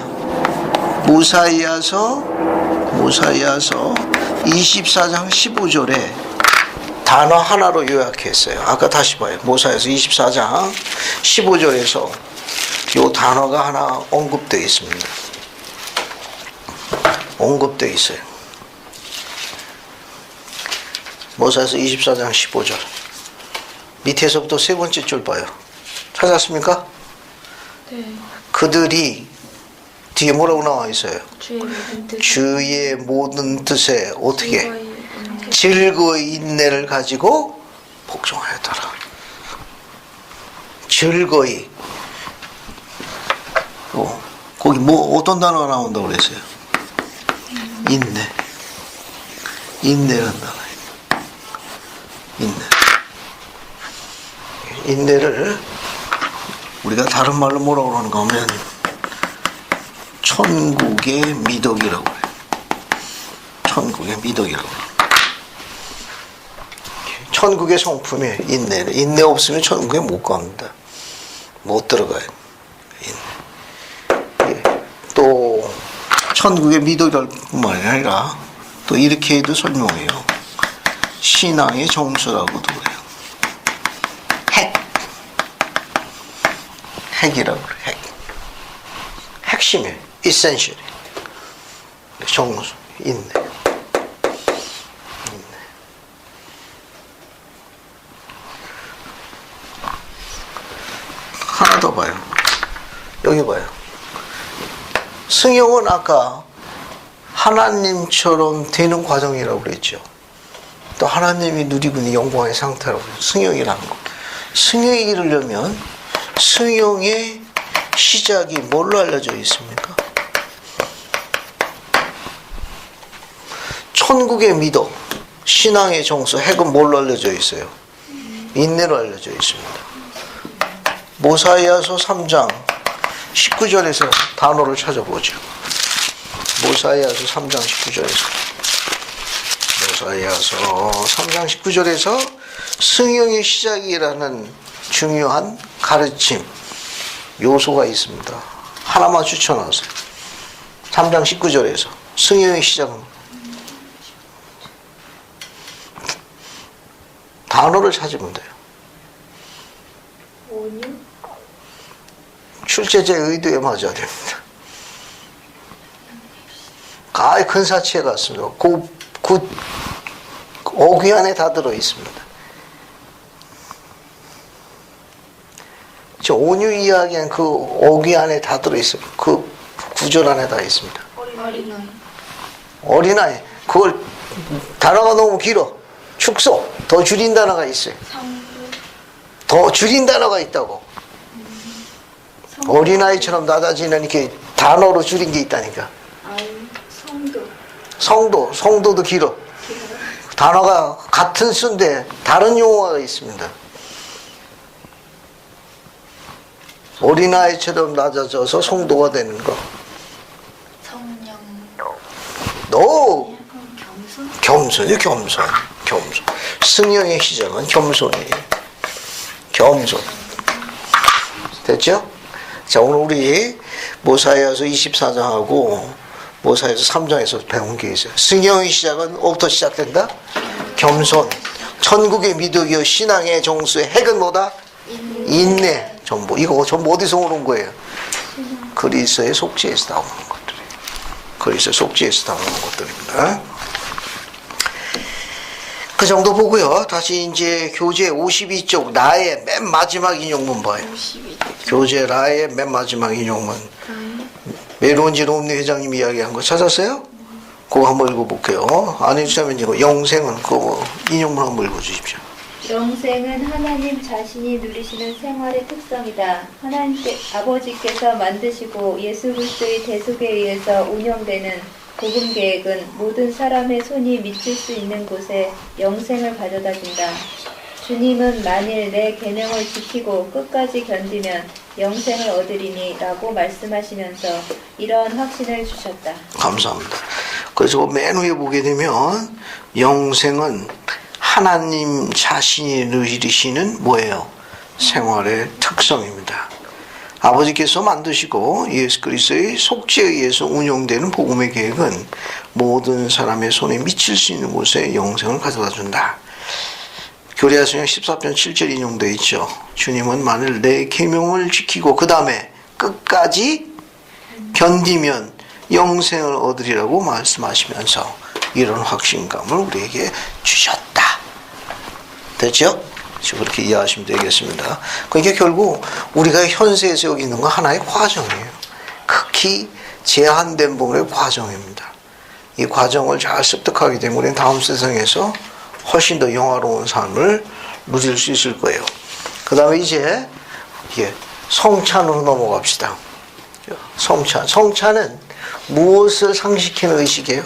모사이아서 24장 15절에 단어 하나로 요약했어요. 아까 다시 봐요. 모사이아서 24장 15절에서 이 단어가 하나 언급되어 있습니다. 언급되어 있어요. 모사이아서 24장 15절 밑에서부터 세 번째 줄 봐요. 찾았습니까? 네. 그들이 뒤에 뭐라고 나와 있어요? 주의 모든 뜻에 주의 모든 뜻에 어떻게 즐거이 인내를 가지고 복종하였더라. 즐거이. 거기 뭐 어떤 단어가 나온다고 그랬어요? 인내. 인내란 단어. 인내. 인내를 우리가 다른 말로 뭐라고 그러는가 하면 천국의 미덕이라고 해요. 천국의 미덕이라고 해요. 천국의 성품이 인내를. 인내 없으면 천국에 못 갑니다. 못 들어가요. 인내. 또 천국의 미덕이랄 뿐만이 아니라 또 이렇게 해도 설명해요. 신앙의 정수라고도 그래요. 핵이라고 그래. 핵. 핵심이에요. essential. 정수, 인내. 하나 더 봐요. 여기 봐요. 승용은 아까 하나님처럼 되는 과정이라고 그랬죠. 또 하나님이 누리고 있는 영광의 상태라고 그랬죠. 승용이라는 거. 승용이 이르려면 승용의 시작이 뭘로 알려져 있습니까? 천국의 미덕, 신앙의 정수, 핵은 뭘로 알려져 있어요? 인내로 알려져 있습니다. 모사이아서 3장 19절에서 단어를 찾아보죠. 모사이아서 3장 19절에서 모사이아서 3장 19절에서 승용의 시작이라는 중요한 가르침 요소가 있습니다. 하나만 추천하세요. 3장 19절에서 승용의 시작은 단어를 찾으면 돼요. 출제자의 의도에 맞아야 됩니다. 가히 큰 사치에 갔습니다. 그 어귀 안에 다 들어 있습니다. 저 온유 이야기한 그 어귀 안에 다 들어 있어요. 그 구절 안에 다 있습니다. 어린아이. 그걸 단어가 너무 길어. 축소. 더 줄인 단어가 있어요. 더 줄인 단어가 있다고. 어린아이처럼 낮아지는 이렇게 단어로 줄인 게 있다니까. 성도도 길어. 단어가 같은 수인데 다른 용어가 있습니다. 어린아이처럼 낮아져서 성도가 되는 거. 성령. 너 겸손이 겸손. 승령의 시작은 겸손이에요. 겸손. 됐죠? 자, 오늘 우리 모사이아서 24장하고 모사이아서 3장에서 배운 게 있어요. 승령의 시작은 어부터 시작된다? 겸손. 천국의 미덕이요 신앙의 정수의 핵은 뭐다? 인내. 전부 이거 전부 어디서 오는 거예요? 그리스도의 속죄에서 나오는 것들이에요. 그리스도의 속죄에서 나오는 것들입니다. 그 정도 보고요. 다시 이제 교재 52쪽 나의 맨 마지막 인용문 봐요. 교재 나의 맨 마지막 인용문. 메론지 롬니 회장님이 이야기한 거 찾았어요? 그거 한번 읽어볼게요. 안 해주시면 이거 영생은 그거 인용문 한번 읽어주십시오. 영생은 하나님 자신이 누리시는 생활의 특성이다. 하나님께 아버지께서 만드시고 예수 그리스도의 대속에 의해서 운영되는 복음 계획은 모든 사람의 손이 미칠 수 있는 곳에 영생을 가져다 준다. 주님은 만일 내 계명을 지키고 끝까지 견디면 영생을 얻으리니 라고 말씀하시면서 이러한 확신을 주셨다. 감사합니다. 그래서 맨 위에 보게 되면 영생은 하나님 자신이 누리시는 뭐예요? 생활의 특성입니다. 아버지께서 만드시고 예수 그리스도의 속죄에 의해서 운영되는 복음의 계획은 모든 사람의 손에 미칠 수 있는 곳에 영생을 가져다 준다. 교리하성경 14편 7절 인용되어 있죠. 주님은 만일 내 계명을 지키고 그 다음에 끝까지 견디면 영생을 얻으리라고 말씀하시면서 이런 확신감을 우리에게 주셨다. 됐죠? 지금 그렇게 이해하시면 되겠습니다. 그러니까 결국 우리가 현세에서 여기 있는 건 하나의 과정이에요. 극히 제한된 부분의 과정입니다. 이 과정을 잘 습득하게 되면 우리는 다음 세상에서 훨씬 더 영화로운 삶을 누릴 수 있을 거예요. 그 다음에 이제 성찬으로 넘어갑시다. 성찬은 무엇을 상기시키는 의식이에요?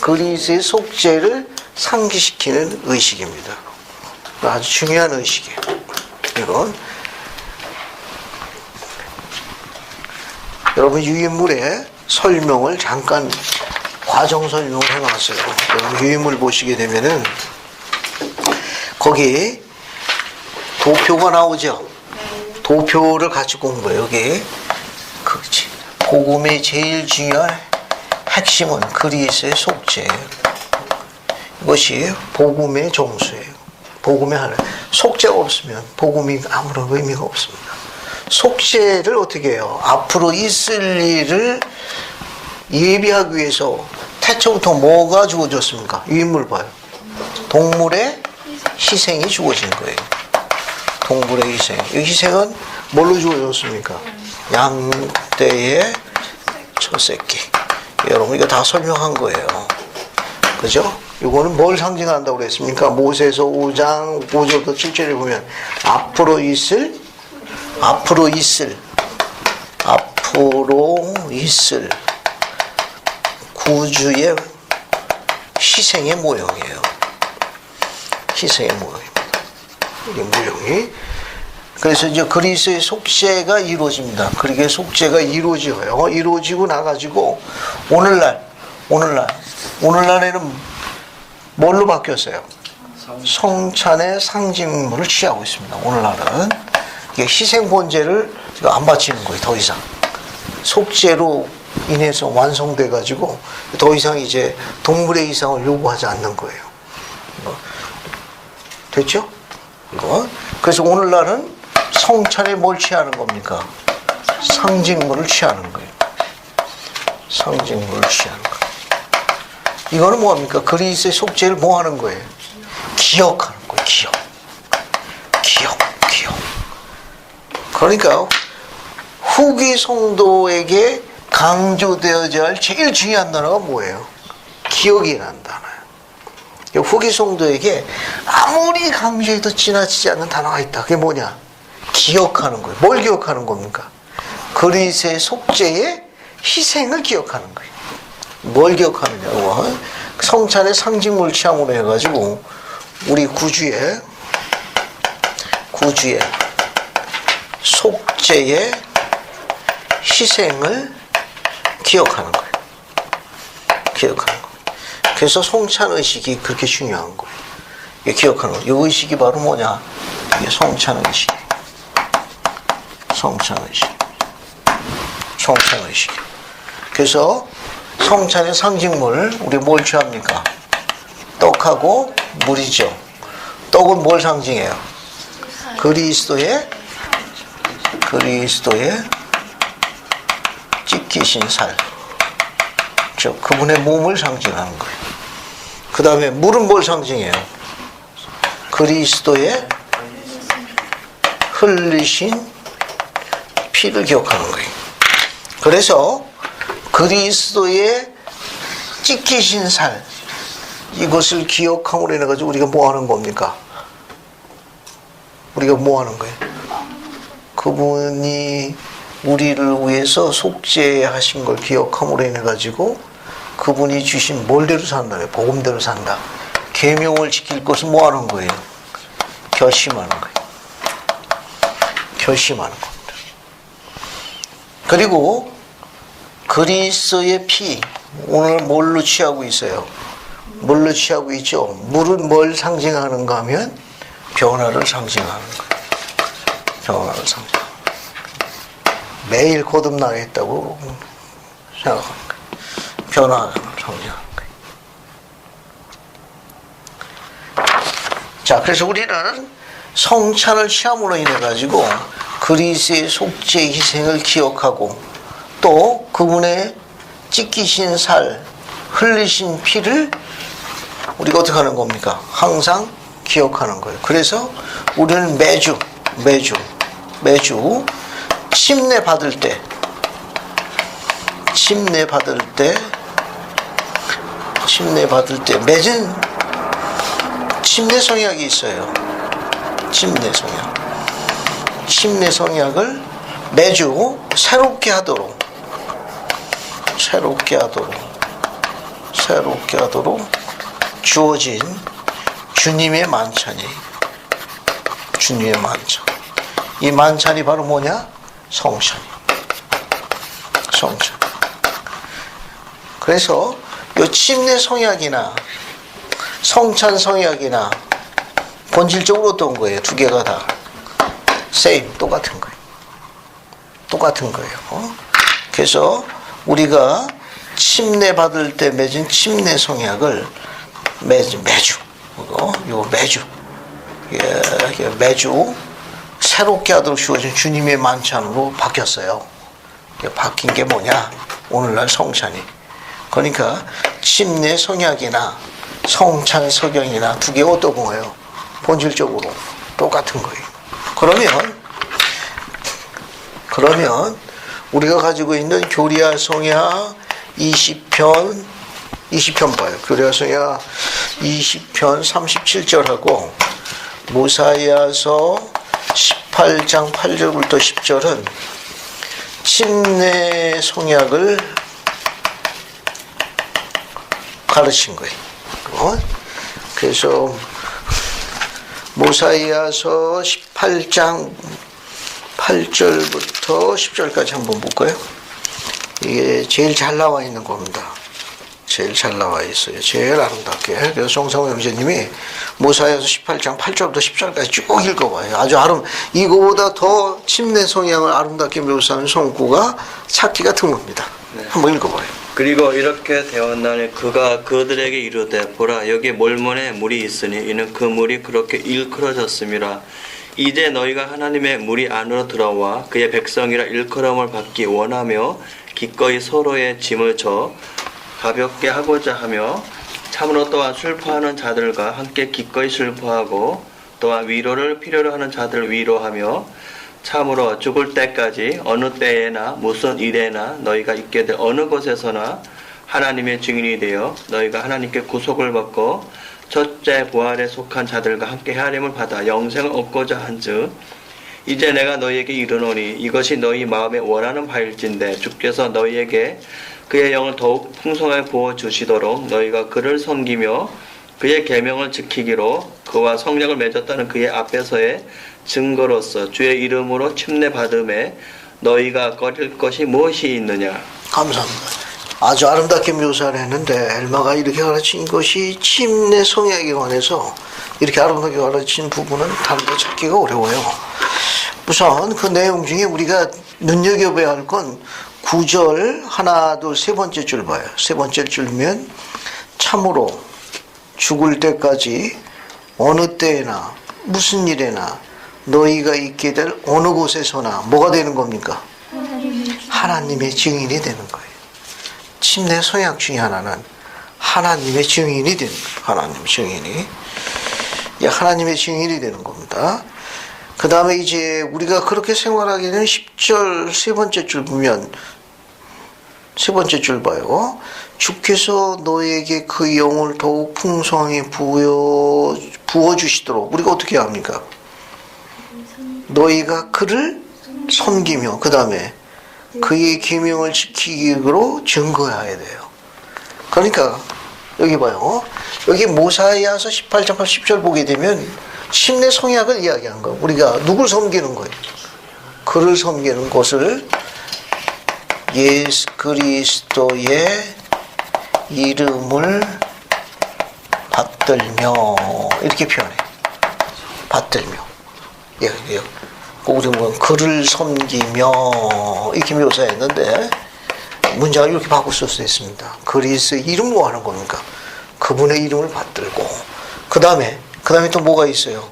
그리스도의 속죄를 상기시키는 의식입니다. 아주 중요한 의식이에요. 이건 여러분 유인물의 설명을 잠깐 과정 설명을 해놨어요. 여러분 유인물 보시게 되면은 거기 도표가 나오죠. 도표를 같이 공부해요. 여기 그렇지. 복음의 제일 중요한 핵심은 그리스도의 속죄예요. 이것이 복음의 정수예요. 복음의 하나. 속죄가 없으면 복음이 아무런 의미가 없습니다. 속죄를 어떻게 해요? 앞으로 있을 일을 예비하기 위해서 태초부터 뭐가 주어졌습니까? 유인물 봐요. 동물의 희생이 주어진 거예요. 동물의 희생. 이 희생은 뭘로 주어졌습니까? 양떼의 첫 새끼. 여러분 이거 다 설명한 거예요. 그죠? 이거는 뭘 상징한다고 그랬습니까? 모세서 5장 5절부터 7절에 보면 앞으로 있을 구주의 희생의 모형이에요. 희생의 모형입니다. 이 모형이. 그래서 이제 그리스도의 속죄가 이루어집니다. 그렇게 속죄가 이루어져요. 이루어지고 나가지고 오늘날에는 뭘로 바뀌었어요? 성찬의 상징물을 취하고 있습니다. 오늘날은 이게 희생 번제를 안 바치는 거예요. 더 이상 속죄로 인해서 완성돼 가지고 더 이상 이제 동물의 이상을 요구하지 않는 거예요. 됐죠? 이거. 그래서 오늘날은 성찬에 뭘 취하는 겁니까? 상징물을 취하는 거예요. 상징물을 취하는 거예요. 이거는 뭐합니까? 그리스도의 속죄를 뭐 하는 거예요? 기억하는 거예요. 기억. 그러니까 후기 성도에게 강조되어야 할 제일 중요한 단어가 뭐예요? 기억이라는 단어예요. 후기 성도에게 아무리 강조해도 지나치지 않는 단어가 있다. 그게 뭐냐? 기억하는 거예요. 뭘 기억하는 겁니까? 그리스의 속죄의 희생을 기억하는 거예요. 뭘 기억하느냐고. 성찬의 상징물 취함으로 해가지고 우리 구주의 속죄의 희생을 기억하는 거예요. 기억하는 거예요. 그래서 성찬 의식이 그렇게 중요한 거예요. 이게 기억하는 거예요. 이 의식이 바로 뭐냐? 이게 성찬 의식. 성찬 의식. 그래서 성찬의 상징물, 우리 뭘 취합니까? 떡하고 물이죠. 떡은 뭘 상징해요? 그리스도의 찢기신 살. 즉, 그분의 몸을 상징하는 거예요. 그 다음에 물은 뭘 상징해요? 그리스도의 흘리신 피를 기억하는 거예요. 그래서 그리스도의 찢기신 살, 이것을 기억함으로 인해 가지고 우리가 뭐 하는 겁니까? 우리가 뭐 하는 거예요? 그분이 우리를 위해서 속죄하신 걸 기억함으로 인해 가지고 그분이 주신 뭘대로 산다며? 복음대로 산다. 계명을 지킬 것을 뭐 하는 거예요? 결심하는 거예요. 결심하는 겁니다. 그리고 그리스도의 피, 오늘 뭘로 취하고 있어요? 뭘로 취하고 있죠? 물은 뭘 상징하는가 하면 변화를 상징하는 거예요. 변화를 상징하는 거예요. 매일 거듭나겠다고 생각하는 거예요. 변화를 상징하는 거예요. 자, 그래서 우리는 성찬을 취함으로 인해 가지고 그리스도의 속죄 희생을 기억하고 또 그분의 찢기신 살, 흘리신 피를 우리가 어떻게 하는 겁니까? 항상 기억하는 거예요. 그래서 우리는 매주 침례 받을 때 맺은 침례 성약이 있어요. 침례 성약을 매주 새롭게 하도록 주어진 주님의 만찬이. 이 만찬이 바로 뭐냐? 성찬. 그래서 이 침례 성약이나 성찬 성약이나 본질적으로 어떤 거예요? 두 개가 다 똑같은 거예요. 그래서 우리가 침례 받을 때 맺은 침례 성약을 매주 새롭게 하도록 주어진 주님의 만찬으로 바뀌었어요. 바뀐 게 뭐냐? 오늘날 성찬이. 그러니까 침례 성약이나 성찬 성경이나 두 개 어떤 거예요? 본질적으로 똑같은 거예요. 그러면 우리가 가지고 있는 교리야 성야 20편 봐요. 교리야 성야 20편 37절하고 모사이아서 18장 8절부터 10절은 침례 성약을 가르친 거예요. 그래서 모사이아서 18장 8절부터 10절까지 한번 볼까요? 이게 제일 잘 나와 있는 겁니다. 제일 잘 나와 있어요. 제일 아름답게. 그래서 송상호 형제님이 모사이아서 18장 8절부터 10절까지 쭉 읽어봐요. 이거보다 더 침례 성향을 아름답게 묘사하는 성구가 찾기가 드뭅니다. 네. 한번 읽어봐요. 그리고 이렇게 되었나니 그가 그들에게 이르되 보라 여기 몰문에 물이 있으니 이는 그 물이 그렇게 일컬어졌음이라. 이제 너희가 하나님의 물이 안으로 들어와 그의 백성이라 일컬음을 받기 원하며 기꺼이 서로의 짐을 져 가볍게 하고자 하며 참으로 또한 슬퍼하는 자들과 함께 기꺼이 슬퍼하고 또한 위로를 필요로 하는 자들을 위로하며 참으로 죽을 때까지 어느 때에나 무슨 일에나 너희가 있게 될 어느 곳에서나 하나님의 증인이 되어 너희가 하나님께 구속을 받고 첫째 부활에 속한 자들과 함께 하림을 받아 영생을 얻고자 한즉 이제 내가 너희에게 이르노니 이것이 너희 마음에 원하는 바일진대 주께서 너희에게 그의 영을 더욱 풍성하게 부어주시도록 너희가 그를 섬기며 그의 계명을 지키기로 그와 성약을 맺었다는 그의 앞에서의 증거로서 주의 이름으로 침례받음에 너희가 꺼릴 것이 무엇이 있느냐. 감사합니다. 아주 아름답게 묘사를 했는데 엘마가 이렇게 가르친 것이 침례 성약에 관해서 이렇게 아름답게 가르친 부분은 다른 데 찾기가 어려워요. 우선 그 내용 중에 우리가 눈여겨봐야 할 건 9절 하나 둘 세 번째 줄 봐요. 세 번째 줄면 참으로 죽을 때까지 어느 때에나 무슨 일에나 너희가 있게 될 어느 곳에서나 뭐가 되는 겁니까? 하나님의 증인이 되는 거예요. 침례 성약 중에 하나는 하나님의 증인이 되는 거예요. 하나님의 증인이. 하나님의 증인이 되는 겁니다. 그 다음에 이제 우리가 그렇게 생활하게 되는 10절 세 번째 줄 보면 세 번째 줄 봐요. 주께서 너에게 그 영을 더욱 풍성하게 부어주시도록 우리가 어떻게 합니까? 너희가 그를 섬기며 그 다음에 그의 계명을 지키기로 증거해야 돼요. 그러니까 여기 봐요. 여기 모사이아서 18장 10절 보게 되면 침례 성약을 이야기한 거. 우리가 누굴 섬기는 거예요? 그를 섬기는 것을 예수 그리스도의 이름을 받들며 이렇게 표현해요. 받들며. 예. 우리 뭐 그를 섬기며 이렇게 묘사했는데 문장을 이렇게 바꿀 수 있습니다. 그리스도의 이름 뭐 하는 겁니까? 그분의 이름을 받들고 그 다음에 또 뭐가 있어요?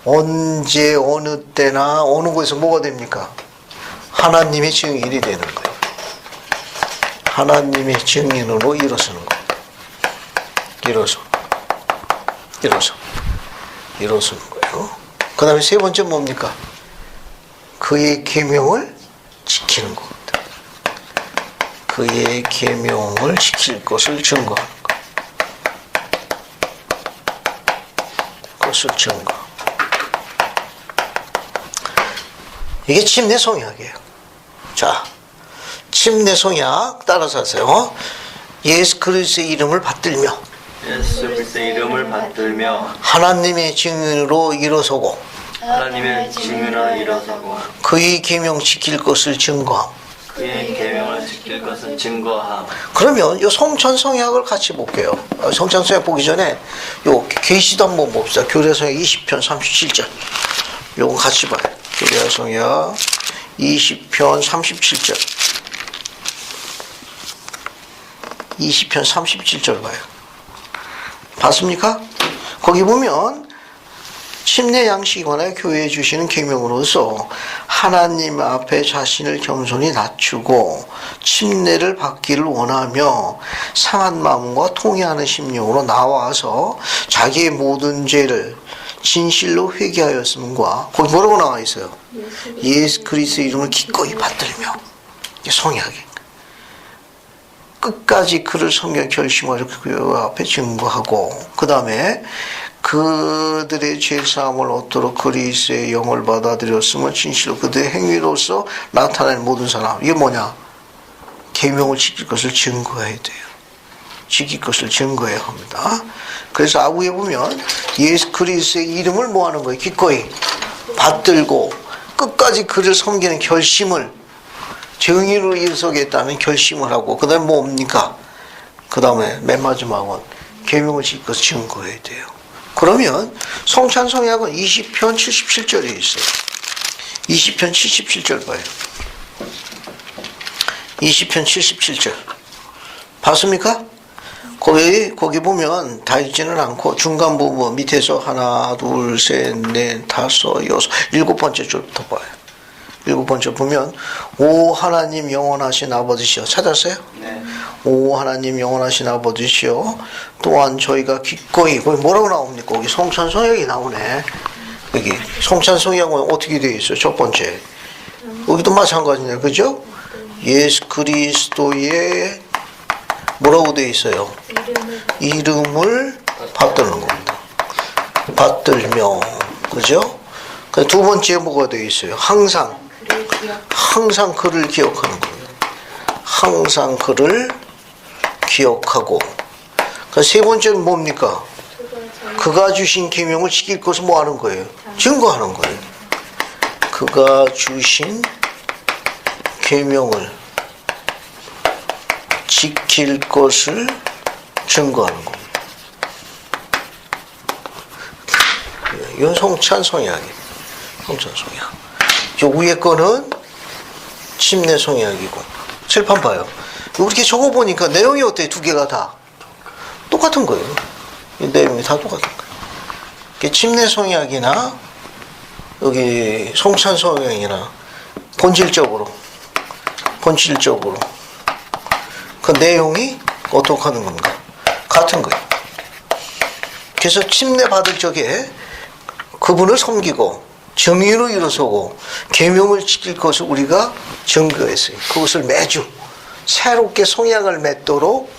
언제 어느 때나 어느 곳에서 뭐가 됩니까? 하나님의 증인이 되는 거예요. 하나님의 증인으로 일어서는 거예요. 일어서는 거예요. 그 다음에 세 번째 뭡니까? 그의 계명을 지키는 겁니다. 그의 계명을 지킬 것을 증거하는 것. 그것을 증거. 이게 침례 성약이에요. 자, 침례 성약 따라서 하세요. 예수 그리스도의 이름을 받들며 예수 그리스도의 이름을 받들며 하나님의 증인으로 일어서고 하나님의 증인으로 일어서고 그의 계명 지킬 것을 증거함. 그의 계명을 지킬 것을 증거함. 그러면 이 성찬 성약을 같이 볼게요. 성찬 성약 보기 전에 요 계시도 한번 봅시다. 교례 성약 20편 37절. 요거 같이 봐요. 교례 성약 20편 37절. 20편 37절 봐요. 봤습니까? 거기 보면 침례 양식에 관하여 교회에 주시는 계명으로서 하나님 앞에 자신을 겸손히 낮추고 침례를 받기를 원하며 상한 마음과 통회하는 심령으로 나와서 자기의 모든 죄를 진실로 회개하였음과 거기 뭐라고 나와 있어요? 예수 그리스도의 이름을 기꺼이 받들며. 이게 성약이 끝까지 그를 섬겨 결심하여 그 앞에 증거하고 그 다음에 그들의 죄사함을 얻도록 그리스도의 영을 받아들였음을 진실로 그들의 행위로서 나타낸 모든 사람. 이게 뭐냐? 계명을 지킬 것을 증거해야 돼요. 지킬 것을 증거해야 합니다. 그래서 아구에 보면 예수 그리스도의 이름을 뭐 하는 거예요? 기꺼이 받들고 끝까지 그를 섬기는 결심을 정의로 일서겠다는 결심을 하고 그 다음에 뭡니까? 그 다음에 맨 마지막은 계명을 지킬 것을 증거해야 돼요. 그러면 성찬 성약은 20편 77절에 있어요. 20편 77절 봐요. 20편 77절. 봤습니까? 거기 보면 다 읽지는 않고 중간 부분 밑에서 하나, 둘, 셋, 넷, 다섯, 여섯, 일곱 번째 줄부터 봐요. 일곱 번째 보면 오 하나님 영원하신 아버지시여. 찾았어요? 네. 오 하나님 영원하신 아버지시여 또한 저희가 기꺼이 거기 뭐라고 나옵니까? 거기 성찬 성약이 나오네. 여기 성찬 성약은 어떻게 되어 있어요? 첫 번째 여기도 마찬가지네. 그죠? 예수 그리스도의 뭐라고 되어 있어요? 이름을 받드는 겁니다. 받들며, 그죠? 두 번째 뭐가 되어 있어요? 항상 그를 기억하는 겁니다. 항상 그를 기억하고. 세 번째는 뭡니까? 그가 주신 계명을 지킬 것을 뭐 하는 거예요? 증거하는 거예요. 그가 주신 계명을 지킬 것을 증거하는 겁니다. 이건 성찬송약이에요. 성찬송약. 저 위에 거는 침례 송약이고. 칠판 봐요. 이렇게 적어보니까 내용이 어때요? 두 개가 다 똑같은 거예요. 이 내용이 다 똑같은 거예요. 침례 송약이나 여기 성찬송약이나 본질적으로 그 내용이 어떻게 하는 건가? 같은 거예요. 그래서 침례 받을 적에 그분을 섬기고 정의로 일어서고 계명을 지킬 것을 우리가 증거했어요. 그것을 매주 새롭게 송약을 맺도록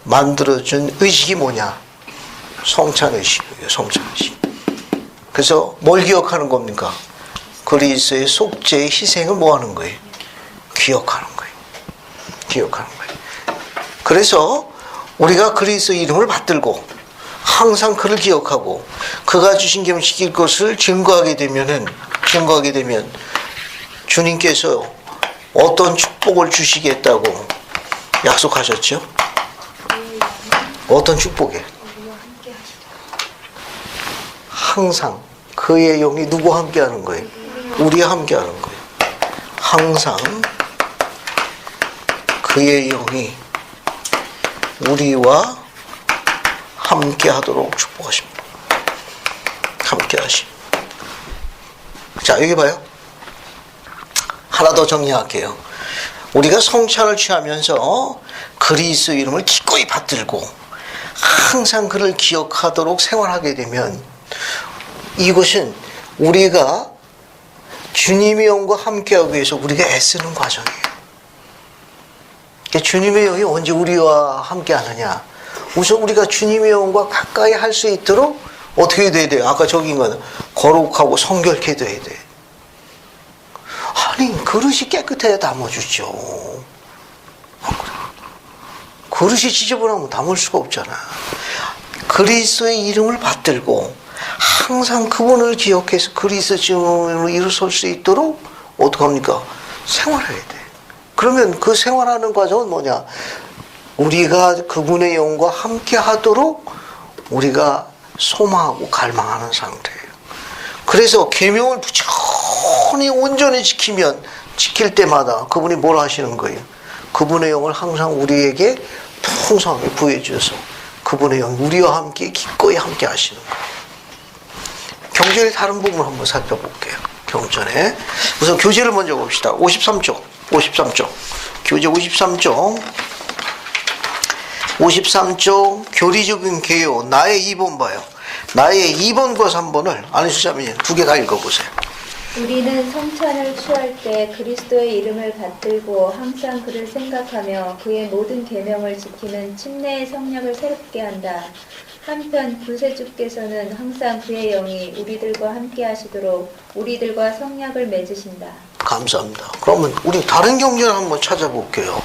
만들어준 의식이 뭐냐? 성찬의식이에요. 성찬의식. 그래서 뭘 기억하는 겁니까? 그리스도의 속죄의 희생을 뭐 하는 거예요? 기억하는 거예요. 기억하는 거예요. 그래서 우리가 그리스도 이름을 받들고 항상 그를 기억하고 그가 주신 계명 지킬 것을 증거하게 되면 주님께서 어떤 축복을 주시겠다고 약속하셨죠? 어떤 축복이에요? 항상 그의 영이 누구와 함께하는 거예요? 우리와 함께하는 거예요. 항상 그의 영이 우리와 함께하도록 축복하십니다. 함께하시. 자, 여기 봐요. 하나 더 정리할게요. 우리가 성찬을 취하면서 그리스도 이름을 기꺼이 받들고 항상 그를 기억하도록 생활하게 되면 이것은 우리가 주님의 영과 함께하기 위해서 우리가 애쓰는 과정이에요. 주님의 영이 언제 우리와 함께하느냐? 우선 우리가 주님의 영과 가까이 할 수 있도록 어떻게 돼야 돼요? 아까 적인 거는 거룩하고 성결케 돼야 돼. 아니, 그릇이 깨끗해야 담아주죠. 그릇이 지저분하면 담을 수가 없잖아. 그리스도의 이름을 받들고 항상 그분을 기억해서 그리스도 증언으로 일어설 수 있도록 어떡합니까? 생활해야 돼. 그러면 그 생활하는 과정은 뭐냐? 우리가 그분의 영과 함께 하도록 우리가 소망하고 갈망하는 상태예요. 그래서 계명을 부지런히 온전히 지킬 때마다 그분이 뭘 하시는 거예요? 그분의 영을 항상 우리에게 풍성하게 부여주셔서 그분의 영이 우리와 함께 기꺼이 함께 하시는 거예요. 경전의 다른 부분을 한번 살펴볼게요. 경전에 우선 교재를 먼저 봅시다. 53쪽 교재 53쪽 교리적인 개요 나의 2번 봐요. 나의 2번과 3번을 안수자매님 두 개 다 읽어보세요. 우리는 성찬을 취할 때 그리스도의 이름을 받들고 항상 그를 생각하며 그의 모든 계명을 지키는 침례의 성령을 새롭게 한다. 한편 구세주께서는 항상 그의 영이 우리들과 함께 하시도록 우리들과 성약을 맺으신다. 감사합니다. 그러면 우리 다른 경전을 한번 찾아볼게요.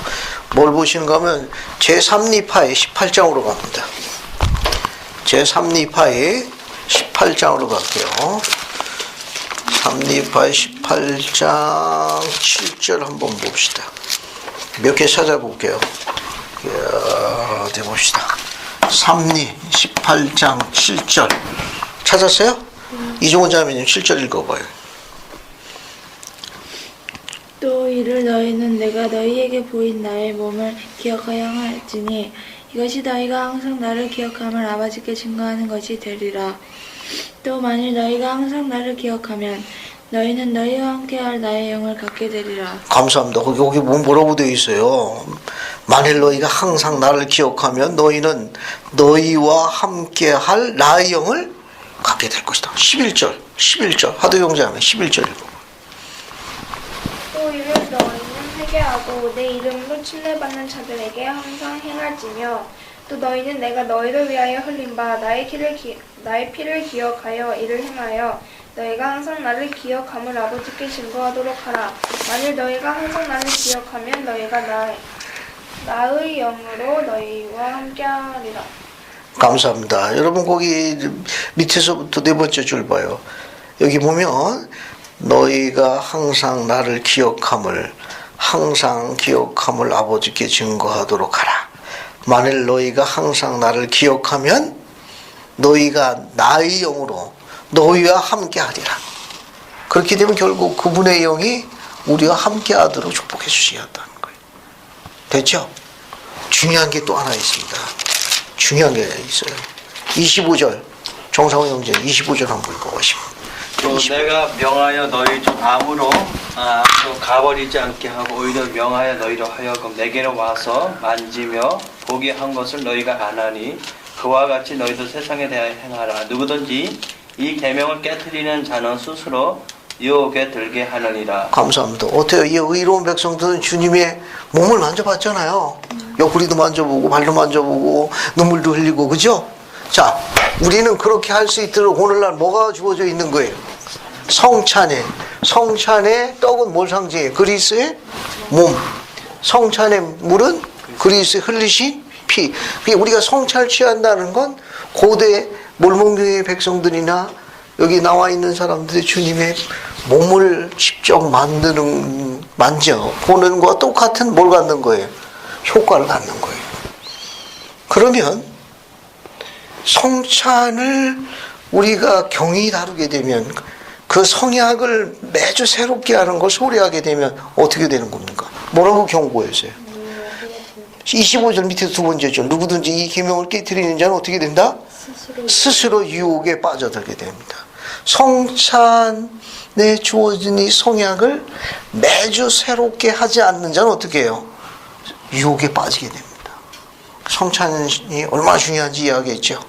뭘 보시는가 하면 제3리파의 18장으로 갑니다. 제3리파의 18장으로 갈게요. 3리파의 18장 7절 한번 봅시다. 몇 개 찾아볼게요. 어디 봅시다. 3리 18장 7절 찾았어요? 이종원 자매님 7절 읽어봐요. 또 이를 너희는 내가 너희에게 보인 나의 몸을 기억하여 할지니 이것이 너희가 항상 나를 기억함을 아버지께 증거하는 것이 되리라. 또 만일 너희가 항상 나를 기억하면 너희는 너희와 함께할 나의 영을 갖게 되리라. 감사합니다. 거기 뭐라고 되어 있어요? 만일 너희가 항상 나를 기억하면 너희는 너희와 함께할 나의 영을 갖게 될 것이다. 11절 하도용자하면 11절 읽어. 또 이를 너희는 회개하고 내 이름으로 침례받는 자들에게 항상 행할지며 또 너희는 내가 너희를 위하여 흘린 바 나의 피를 기억하여 이를 행하여 너희가 항상 나를 기억함을 아버지께 증거하도록 하라. 만일 너희가 항상 나를 기억하면 너희가 나의 영으로 너희와 함께하리라. 감사합니다. 여러분 거기 밑에서부터 네 번째 줄 봐요. 여기 보면 너희가 항상 나를 기억함을 아버지께 증거하도록 하라. 만일 너희가 항상 나를 기억하면 너희가 나의 영으로 너희와 함께하리라. 그렇게 되면 결국 그분의 영이 우리와 함께하도록 축복해 주셔야 한다는 거예요. 됐죠? 중요한 게 또 하나 있습니다. 중요한 게 있어요. 25절 정상훈 형제 25절 한번 읽어보시면. 또 내가 명하여 너희 중 아무로 가버리지 않게 하고 오히려 명하여 너희로 하여금 내게로 와서 만지며 보게 한 것을 너희가 아나니 그와 같이 너희도 세상에 대하여 행하라. 누구든지 이 계명을 깨트리는 자는 스스로 유혹에 들게 하느니라. 감사합니다. 어때요? 이 의로운 백성들은 주님의 몸을 만져봤잖아요. 옆구리도 만져보고 발도 만져보고 눈물도 흘리고, 그죠? 자, 우리는 그렇게 할 수 있도록 오늘날 뭐가 주어져 있는 거예요? 성찬에 떡은 뭘 상징해요? 그리스의 몸. 성찬의 물은 그리스의 흘리신 피. 우리가 성찬을 취한다는 건 고대 몰몬교의 백성들이나 여기 나와 있는 사람들이 주님의 몸을 직접 보는 것과 똑같은 뭘 갖는 거예요? 효과를 갖는 거예요. 그러면 성찬을 우리가 경히 다루게 되면 그 성약을 매주 새롭게 하는 걸 소리하게 되면 어떻게 되는 겁니까? 뭐라고 경고했어요? 25절 밑에 두 번째 줄. 누구든지 이 계명을 깨트리는 자는 어떻게 된다? 스스로 유혹에 빠져들게 됩니다. 성찬에 주어진 이 성약을 매주 새롭게 하지 않는 자는 어떻게 해요? 유혹에 빠지게 됩니다. 성찬이 얼마나 중요한지 이야기했죠.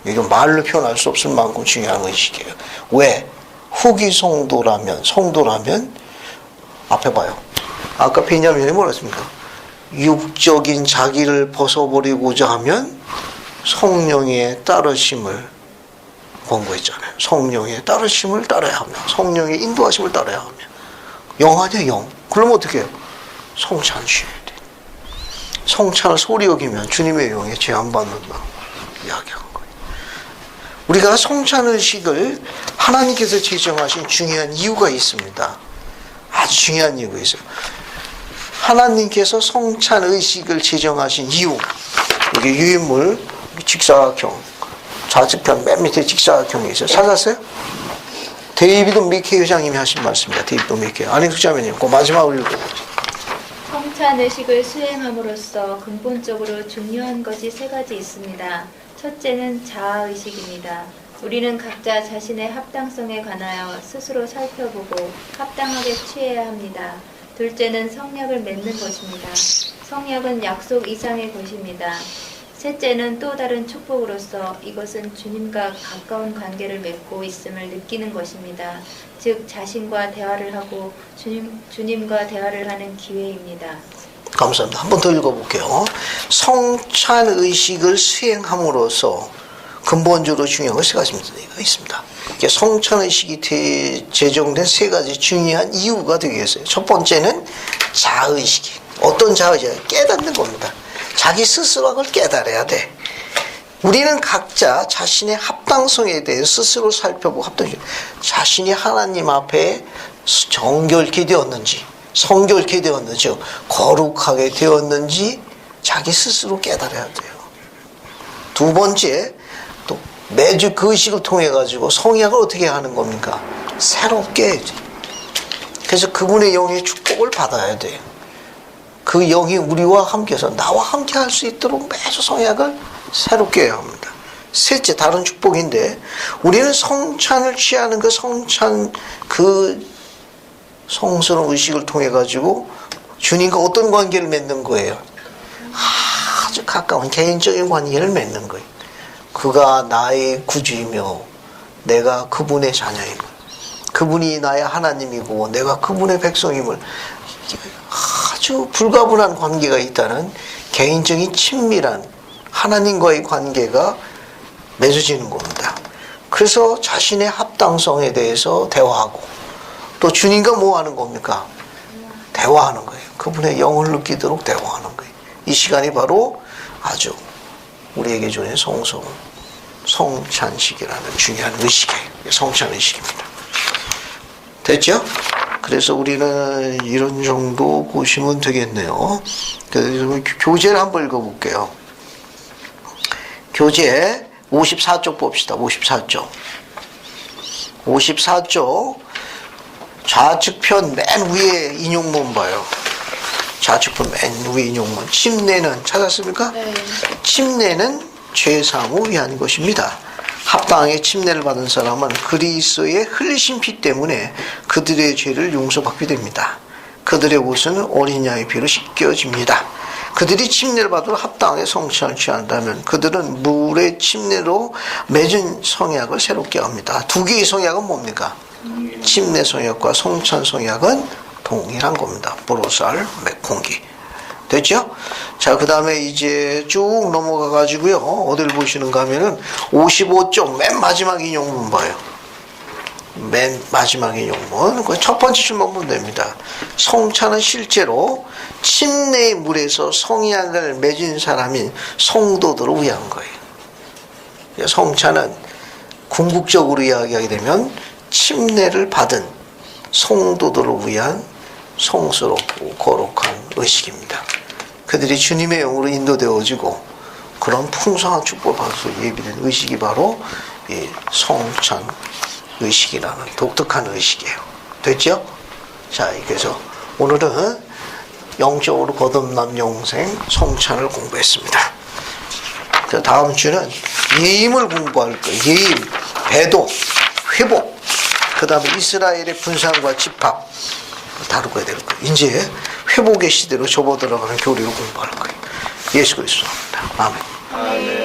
이건 말로 표현할 수 없을 만큼 중요한 의식이에요. 왜? 후기 성도라면 앞에 봐요. 아까 베냐민이 뭐라 했습니까? 육적인 자기를 벗어버리고자 하면 성령의 따르심을 권고했잖아요. 성령의 따르심을 따라야 하며 성령의 인도하심을 따라야 하며 영 아니야 영. 그러면 어떻게 해요? 성찬 취해야 돼. 성찬을 소리 여기면 주님의 영에 제한받는다 이야기한 거예요. 우리가 성찬의식을 하나님께서 제정하신 중요한 이유가 있습니다. 아주 중요한 이유가 있어요. 하나님께서 성찬의식을 제정하신 이유, 여기 유인물 직사각형 좌측편 맨 밑에 직사각형이 있어요. 찾았어요? 데이비드 미케 회장님이 하신 말씀입니다. 데이비드 미케. 안익숙 자매님, 그 마지막으로 읽어보세요. 성찬 의식을 수행함으로써 근본적으로 중요한 것이 세 가지 있습니다. 첫째는 자아 의식입니다. 우리는 각자 자신의 합당성에 관하여 스스로 살펴보고 합당하게 취해야 합니다. 둘째는 성약을 맺는 것입니다. 성약은 약속 이상의 것입니다. 셋째는 또 다른 축복으로서 이것은 주님과 가까운 관계를 맺고 있음을 느끼는 것입니다. 즉 자신과 대화를 하고 주님과 대화를 하는 기회입니다. 감사합니다. 한 번 더 읽어볼게요. 성찬 의식을 수행함으로써 근본적으로 중요한 세 가지가 있습니다. 성찬 의식이 제정된 세 가지 중요한 이유가 되겠어요. 첫 번째는 자의식이. 어떤 자의식? 깨닫는 겁니다. 자기 스스로 그걸 깨달아야 돼. 우리는 각자 자신의 합당성에 대해 스스로 살펴보고 자신이 하나님 앞에 정결케 되었는지, 성결케 되었는지, 거룩하게 되었는지 자기 스스로 깨달아야 돼요. 두 번째, 또 매주 그 의식을 통해 가지고 성약을 어떻게 하는 겁니까? 새롭게 해야지. 그래서 그분의 영의 축복을 받아야 돼요. 그 영이 우리와 함께해서 나와 함께 할 수 있도록 매주 성약을 새롭게 해야 합니다. 셋째, 다른 축복인데 우리는 성찬을 취하는 그 성찬 그 성스러운 의식을 통해 가지고 주님과 어떤 관계를 맺는 거예요? 아주 가까운 개인적인 관계를 맺는 거예요. 그가 나의 구주이며 내가 그분의 자녀이고 그분이 나의 하나님이고 내가 그분의 백성임을 아주 불가분한 관계가 있다는 개인적인 친밀한 하나님과의 관계가 맺어지는 겁니다. 그래서 자신의 합당성에 대해서 대화하고 또 주님과 뭐 하는 겁니까? 대화하는 거예요. 그분의 영을 느끼도록 대화하는 거예요. 이 시간이 바로 아주 우리에게 주는 성찬식이라는 중요한 의식이에요. 성찬의식입니다. 됐죠? 그래서 우리는 이런 정도 보시면 되겠네요. 그래서 교재를 한번 읽어볼게요. 교재 54쪽 봅시다. 54쪽. 54쪽 좌측편 맨 위에 인용문 봐요. 좌측편 맨 위에 인용문. 침례는 찾았습니까? 네. 침례는 죄사함을 위한 것입니다. 합당하게 침례를 받은 사람은 그리스도의 흘리신 피 때문에 그들의 죄를 용서받게 됩니다. 그들의 옷은 어린 양의 피로 씻겨집니다. 그들이 침례를 받으러 합당하게 성찬을 취한다면 그들은 물의 침례로 맺은 성약을 새롭게 합니다. 두 개의 성약은 뭡니까? 침례 성약과 성찬 성약은 동일한 겁니다. 보로살, 공기. 됐죠? 자, 그 다음에 이제 쭉 넘어가 가지고요. 어딜 보시는가 하면은 55쪽 맨 마지막 인용문 봐요. 맨 마지막 인용문. 그 첫 번째 줄만 보면 됩니다. 성찬은 실제로 침례의 물에서 성약을 맺은 사람인 성도들을 위한 거예요. 성찬은 궁극적으로 이야기하게 되면 침례를 받은 성도들을 위한 성스럽고 거룩한 의식입니다. 그들이 주님의 영으로 인도되어지고 그런 풍성한 축복을 받아서 예비된 의식이 바로 이 성찬 의식이라는 독특한 의식이에요. 됐죠? 자, 그래서 오늘은 영적으로 거듭난 영생 성찬을 공부했습니다. 그 다음 주는 예임을 공부할 거예요. 예임, 배도, 회복, 그 다음에 이스라엘의 분산과 집합 다루게 될 거예요. 이제 회복의 시대로 접어들어가는 교리를 공부할 거예요. 예수 그리스도입니다. 아멘.